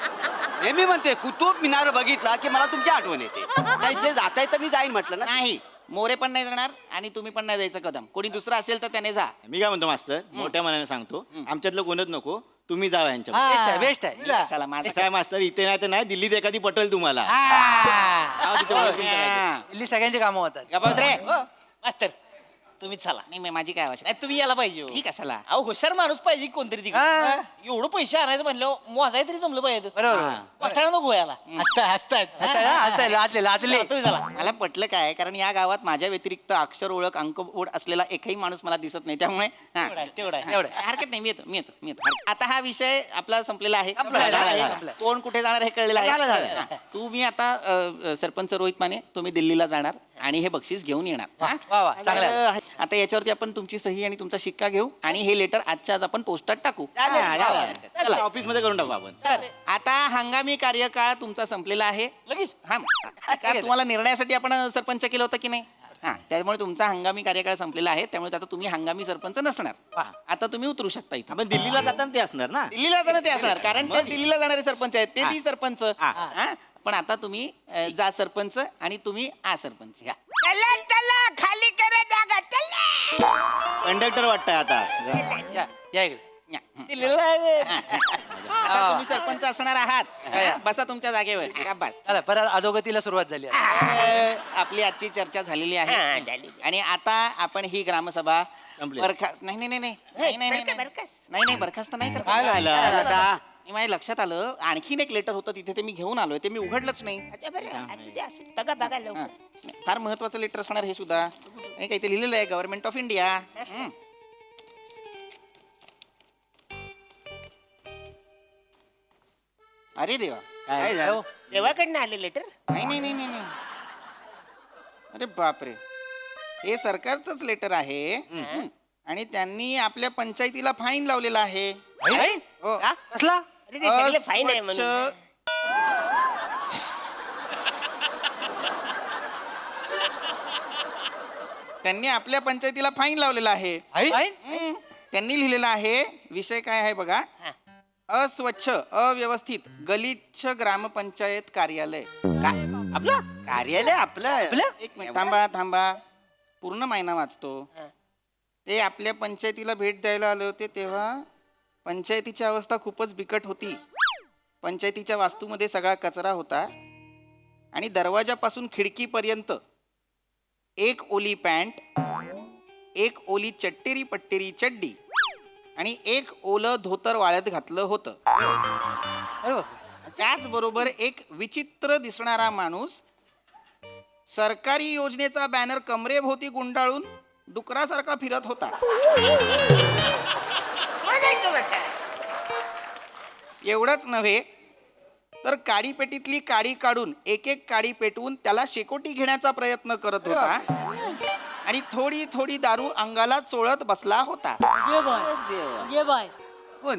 Speaker 14: नेहमी म्हणते कुतुब मिनार बघितला की मला तुमची आठवण येते. नाही जे जाता येतं मी जाईन म्हटलं ना.
Speaker 13: नाही मोरे पण नाही जाणार आणि तुम्ही पण नाही जायचं कदम. कोणी दुसरं असेल तर त्याने जा.
Speaker 14: मी काय म्हणतो मास्तर मोठ्या मनाने सांगतो आमच्यातलं कोणच नको तुम्ही जावा यांच्या
Speaker 10: बेस्ट आहे बेस्ट आहे
Speaker 13: चला माझं
Speaker 14: काय मास्तर इथे नाही तर नाही दिल्लीत एखादी पटेल तुम्हाला. जावा तिथे ओळखून करायचं.
Speaker 13: हा.
Speaker 10: दिल्ली सगळ्यांची कामं होतात.
Speaker 13: गप्पा बस रे.
Speaker 9: मास्तर तुम्ही चला.
Speaker 13: नाही मी माझी काय आवश्यक
Speaker 9: नाही तुम्ही याला पाहिजे हो.
Speaker 13: ठीक कशाला.
Speaker 9: अहो हुशार माणूस पाहिजे कोणतरी तिकडे.
Speaker 10: हा.
Speaker 9: एवढं पैसे आणायचं म्हणलं मोजाय तरी जमलं पाहिजे.
Speaker 10: बरोबर
Speaker 9: पठाण नको याला.
Speaker 10: हसताय लाजले
Speaker 9: तुम्ही चला.
Speaker 13: मला पटलं काय कारण या गावात माझ्या व्यतिरिक्त अक्षर ओळख अंक ओढ असलेला एकही माणूस मला दिसत नाही त्यामुळे हा.
Speaker 9: तेवढा आहे.
Speaker 10: एवढं
Speaker 13: हरकत नाही मी येतो. आता हा विषय आपला संपलेला आहे.
Speaker 10: संपला.
Speaker 13: कोण कुठे जाणार हे कळलेलं
Speaker 9: झालं.
Speaker 13: आहे. तुम्ही आता सरपंच रोहित माने तुम्ही दिल्लीला जाणार आणि हे बक्षीस घेऊन येणार. हा?
Speaker 10: वा वा चांगलं आहे.
Speaker 13: आता याच्यावरती आपण तुमची सही आणि तुमचा शिक्का घेऊ आणि हे लेटर आजच्या आज आपण पोस्टात टाकू.
Speaker 14: चला ऑफिस मध्ये करून टाकू आपण.
Speaker 13: तर आता हंगामी कार्यकाळ तुमचा संपलेला आहे.
Speaker 9: लगेच
Speaker 13: हा का तुम्हाला निर्णयासाठी आपण सरपंच केलं होतं की नाही. हा त्यामुळे तुमचा हंगामी कार्यकाळ संपलेला आहे त्यामुळे आता तुम्ही हंगामी सरपंच नसणार. आता तुम्ही उतरू शकता इथून.
Speaker 14: आपण दिल्लीला जाताना ते असणार ना.
Speaker 13: दिल्लीला जाणं ते असणार कारण ते दिल्लीला जाणारे सरपंच आहेत ते ती सरपंच. हा? पण आता तुम्ही जा सरपंच आणि तुम्ही आ सरपंच.
Speaker 8: चला चला खाली करा जागा चला.
Speaker 14: कंडक्टर वाटतंय आता.
Speaker 10: या इकडे
Speaker 13: या.
Speaker 9: दिलेलं आहे.
Speaker 13: आता तुम्ही सरपंच असणार आहात. बसा तुमच्या जागेवर. का बस.
Speaker 10: चला परत अधोगतीला सुरुवात झाली आहे.
Speaker 13: आपली आजची चर्चा झालेली आहे आणि आता आपण ही ग्रामसभा बरखास्त नाही बरखास्त नाही करता. आणि माझ्या लक्षात आलं आणखीन एक लेटर होतं तिथे ते मी घेऊन आलोय ते मी उघडलंच नाही. हां. फार महत्वाचं लेटर असणार हे सुद्धा. आणि काही ते लिहिलेलं आहे गव्हर्नमेंट ऑफ इंडिया. अरे देवा.
Speaker 14: काय झालं
Speaker 8: देवाकडनं आले लेटर.
Speaker 13: नाही अरे बापरे, हे सरकारचंच लेटर आहे आणि त्यांनी आपल्या पंचायतीला फाईन लावलेला आहे. हो.
Speaker 10: कसला?
Speaker 8: अरे ते सगळे फाईन आहे म्हणून.
Speaker 13: अस्वच्छ- त्यांनी आपल्या पंचायतीला फाईन लावलेला आहे. त्यांनी लिहिलेला आहे विषय काय आहे बघा. अस्वच्छ अव्यवस्थित गलिच्छ ग्रामपंचायत कार्यालय.
Speaker 14: आपलं कार्यालय आपलं
Speaker 13: एक मिनिट थांबा पूर्ण महिना वाचतो. ते आपल्या पंचायतीला भेट द्यायला आले होते तेव्हा पंचायतीची अवस्था खूपच बिकट होती. पंचायतीच्या वास्तूमध्ये सगळा कचरा होता आणि दरवाजापासून खिडकीपर्यंत एक ओली पॅन्ट, एक ओली चट्टेरी पट्टेरी चड्डी आणि एक ओलं धोतर वाळत घातलं होतं. त्याचबरोबर एक विचित्र दिसणारा माणूस सरकारी योजनेचा बॅनर कमरेभोवती गुंडाळून डुकरासारखा फिरत होता. एवढंच नव्हे तर काडीपेटीतली काडी काढून एक एक काडी पेटवून त्याला शेकोटी घेण्याचा प्रयत्न करत होता आणि थोडी थोडी दारू अंगाला चोळत बसला होता.
Speaker 12: ये बाय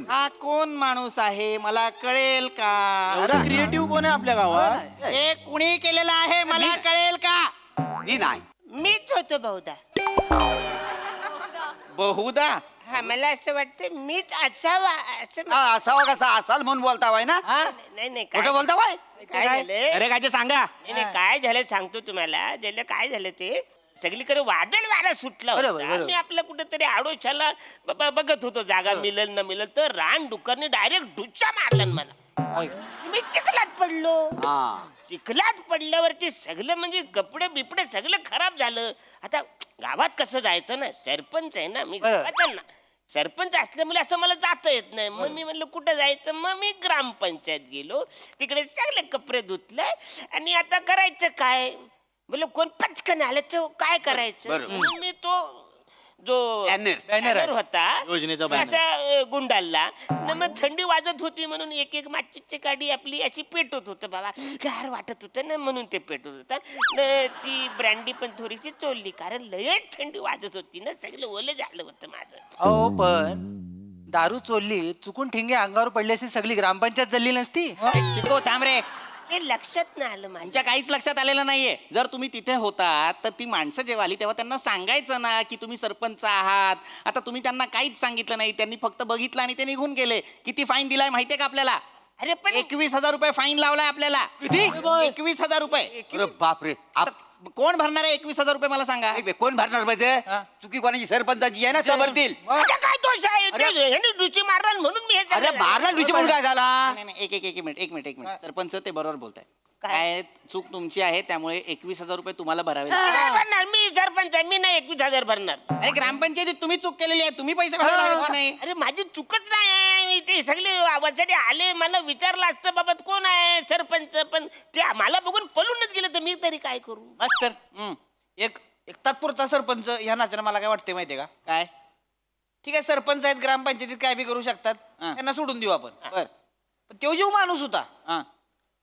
Speaker 13: हा कोण माणूस आहे मला कळेल का?
Speaker 14: क्रिएटिव्ह कोण आहे आपल्या गावात?
Speaker 13: हे कुणी केलेलं आहे मला कळेल का?
Speaker 14: मी नाही.
Speaker 8: मीच होतो बहुधा.
Speaker 13: बहुधा
Speaker 8: हा मला असं वाटतं मीच असावा असं.
Speaker 14: असावा कसा असाल म्हणून बोलता वाय ना?
Speaker 8: नाही
Speaker 14: कुठं बोलता वाय?
Speaker 8: काय झालं?
Speaker 14: अरे काय ते सांगा.
Speaker 8: नाही काय झालं सांगतो तुम्हाला. ज्याला काय झालं ते सगळीकडे वादळ वारा सुटला होता. मी आपलं कुठेतरी आडोशाला बघत होतो जागा मिळेल न मिळेल तर रान डुकरने डायरेक्ट डुच्चा मारला मला. मी चिखलात पडलो. चिखलात पडल्यावरती सगळं म्हणजे कपडे बिपडे सगळं खराब झालं. आता गावात कसं जायचं ना, सरपंच आहे ना मी गावाचा ना, सरपंच असल्यामुळे असं मला जाता येत नाही. मग मी म्हणलं कुठं जायचं, मग मी ग्रामपंचायत गेलो. तिकडे चांगले कपडे धुतले आणि आता करायचं काय, बोल कोण पचकन आलं तर काय करायचं. मी तो जो बॅनर होता
Speaker 14: योजनेचा बॅनर.
Speaker 8: असा गुंडाळला न मग थंडी वाजत होती म्हणून एक एक माचीची गाडी आपली अशी पेटवत होतं बाबा. गार वाटत होतं ना म्हणून ते पेटवत होता. ती ब्रँडी पण थोडीशी चोलली कारण लयच थंडी वाजत होती ना, सगळं ओलं झालं होतं माझं.
Speaker 10: अहो पण दारू चोरली चुकून ठिंगे अंगावर पडली असती सगळी ग्रामपंचायत जल्ली नसती.
Speaker 13: चिको थांब रे.
Speaker 8: ते लक्षात नाही आलं माझ्या.
Speaker 13: तुमच्या काहीच लक्षात आलेलं नाहीये. जर तुम्ही तिथे होतात तर ती माणसं जेव्हा आली तेव्हा त्यांना सांगायचं ना की तुम्ही सरपंच आहात. आता तुम्ही त्यांना काहीच सांगितलं नाही. त्यांनी फक्त बघितलं आणि ते निघून गेले. किती फाईन दिलाय माहितीये का आपल्याला?
Speaker 8: अरे पण
Speaker 13: 21,000 रुपये फाईन लावलाय आपल्याला.
Speaker 14: किती?
Speaker 13: 21,000 रुपये.
Speaker 14: अरे बापरे.
Speaker 13: कोण भरणार आहे 21,000 रुपये मला सांगा?
Speaker 14: कोण भरणार पाहिजे? चुकी कोणाची सरपंचाची आहे ना त्या भरतील.
Speaker 8: आता काय दोष आहे? ह्याने डुची मारला म्हणून मी हे
Speaker 14: अरे
Speaker 8: झालं.
Speaker 14: मारला डुची म्हणून काय झाला?
Speaker 13: नाही नाही, एक मिनिट सरपंच ते बरोबर बोलताय. काय चूक तुमची आहे त्यामुळे 21,000 रुपये तुम्हाला भरावे लागतील.
Speaker 8: नाही भरणार मी सरपंच आहे, मी नाही 21,000 भरणार.
Speaker 13: अरे ग्रामपंचायतीत तुम्ही चूक केलेली आहे. तुम्ही पैसे भरावे नाही.
Speaker 8: अरे माझी चुकच नाही आहे. मी ते सगळे आवाजाने आले मला विचारलं असतं बाबा कोण आहे सरपंच, पण ते मला बघून पळूनच गेलं तर मी तरी काय करू.
Speaker 9: मास्तर एक तात्पुरता सरपंच ह्या नात्यानं मला काय वाटतंय माहितीये का?
Speaker 13: काय
Speaker 9: ठीक आहे सरपंच आहेत ग्रामपंचायतीत काय बी करू शकतात, त्यांना सोडून देऊ आपण.
Speaker 13: बर
Speaker 9: पण तो जो माणूस होता
Speaker 13: हा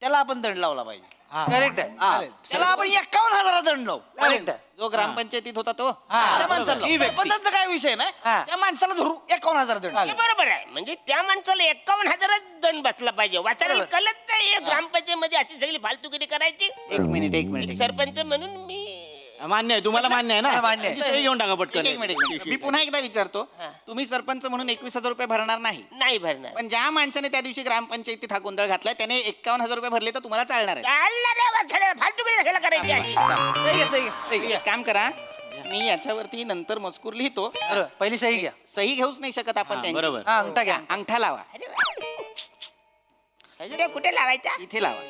Speaker 9: त्याला आपण दंड लावला पाहिजे.
Speaker 10: करेक्ट आहे.
Speaker 9: त्याला आपण 51,000 दंड लावू.
Speaker 10: करेक्ट आहे.
Speaker 13: जो ग्रामपंचायतीत होता तो.
Speaker 9: त्या माणसाला लावू. सरपंचाचा काय विषय नाही, त्या माणसाला धरू 51,000 दंड.
Speaker 8: हे बरोबर आहे. म्हणजे त्या माणसाला 51,000 दंड बसला पाहिजे. वाचायला कळत नाही ग्रामपंचायत मध्ये अशी सगळी फालतुगिरी करायची.
Speaker 13: एक मिनिट
Speaker 8: एक सरपंच म्हणून मी
Speaker 14: मान्य आहे तुम्हाला मान्य आहे ना?
Speaker 10: मान्य आहे.
Speaker 14: सही घेऊन टाका पटकन.
Speaker 13: एक मिनिट मी पुन्हा एकदा विचारतो. तुम्ही सरपंच म्हणून 21,000 रुपये भरणार नाही.
Speaker 8: नाही भरणार.
Speaker 13: पण ज्या माणसाने त्या दिवशी ग्रामपंचायतीत हा गोंधळ घातलाय त्याने 51,000 रुपये भरले तर तुम्हाला चालणार आहे.
Speaker 8: चालणार आहे वाचायला फालतुगिरी कशाला करायची अशी?
Speaker 9: सही आहे, सही आहे.
Speaker 13: एक काम करा मी याच्यावरती नंतर मजकूर लिहितो.
Speaker 10: बरोबर. पहिली सही घ्या.
Speaker 13: सही घेऊच नाही शकत आपण त्यांची.
Speaker 14: बरोबर.
Speaker 10: हा अंगठा घ्या.
Speaker 13: अंगठा लावा.
Speaker 8: ते कुठे लावायचा?
Speaker 13: इथे लावा.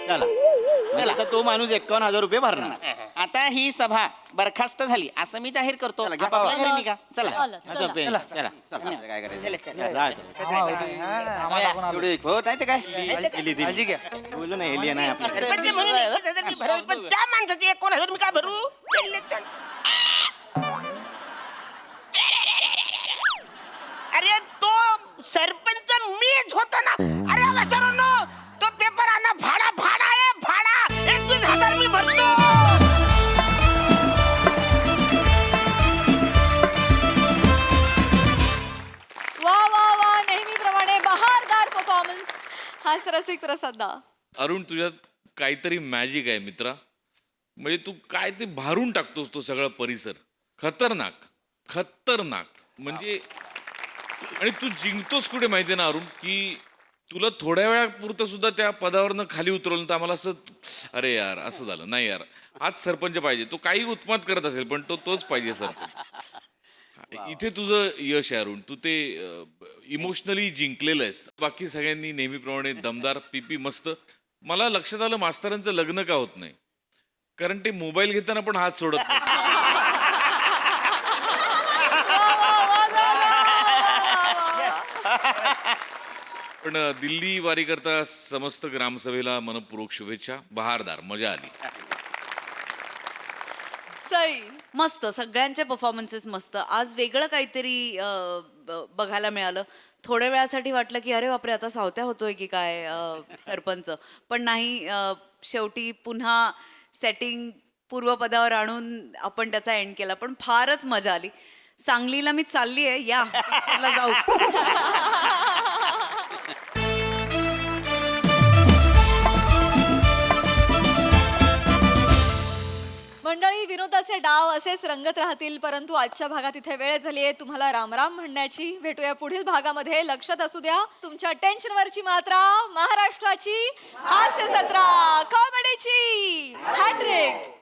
Speaker 14: चला चला आता तो माणूस 51,000 रुपये भरणार.
Speaker 13: आता ही सभा बरखास्त झाली असं मी जाहीर करतो. आपापल्या घरी निघा. चला.
Speaker 14: असं पे- चला
Speaker 13: चला. काय करायचं?
Speaker 14: जा, चला. एवढे एक हो नाही तर काय
Speaker 10: काळजी घ्या.
Speaker 14: बोललो ना एलियन आहे आपल्या
Speaker 8: सरपंच म्हणून 1,000 मी भरेल, पण त्या माणसाचे 1,000 मी काय भरू? अरे तो सरपंच मीच होतो ना. अरे वासरांनो, तो पेपर आणा. भाडा भाडा आहे भाडा. 21,000 मी भरतो.
Speaker 1: वा वा वा नेहमीप्रमाणे बहारदार परफॉर्मन्स. हाच रसिक प्रसाद दा.
Speaker 5: अरुण तुझ्यात काहीतरी मॅजिक आहे मित्रा. म्हणजे तू काय ते भारून टाकतोस तो सगळा परिसर. खतरनाक खतरनाक म्हणजे. आणि तू जिंकतोस कुठे माहितीये ना अरुण, की तुला थोड्या वेळापुरतं सुद्धा त्या पदावरनं खाली उतरवलं तर आम्हाला असं अरे यार असं झालं. नाही यार आज सरपंच पाहिजे. तो काही उत्मात करत असेल पण तोच पाहिजे सरपंच. इथे तुझं यश आहे अरुण. तू ते इमोशनली जिंकलेलं आहेस. बाकी सगळ्यांनी नेहमीप्रमाणे दमदार पीपी मस्त. मला लक्षात आलं मास्तरांचं लग्न का होत नाही, कारण ते मोबाईल घेताना पण हात सोडत नाही. पण दिल्ली वारी करता समस्त ग्रामसभेला मनपूर्वक शुभेच्छा. बहारदार मजा आली.
Speaker 1: सई.
Speaker 7: मस्त सगळ्यांचे परफॉर्मन्सेस मस्त. आज वेगळं काहीतरी बघायला मिळालं. थोड्या वेळासाठी वाटलं की अरे बापरे आता सावत्या होतोय की काय सरपंच, पण नाही. शेवटी पुन्हा सेटिंग पूर्वपदावर आणून आपण त्याचा एंड केला. पण फारच मजा आली. सांगलीला मी चालली आहे, या पिक्चरला जाऊ.
Speaker 1: मंडळी विनोदाचे डाव असेच रंगत राहतील, परंतु आजच्या भागात इथे वेळ झाली आहे तुम्हाला रामराम म्हणण्याची. भेटूया पुढील भागामध्ये. लक्षात असू द्या तुमच्या टेन्शनवरची मात्रा महाराष्ट्राची हास्य सत्रा कॉमेडीची हॅट्रिक.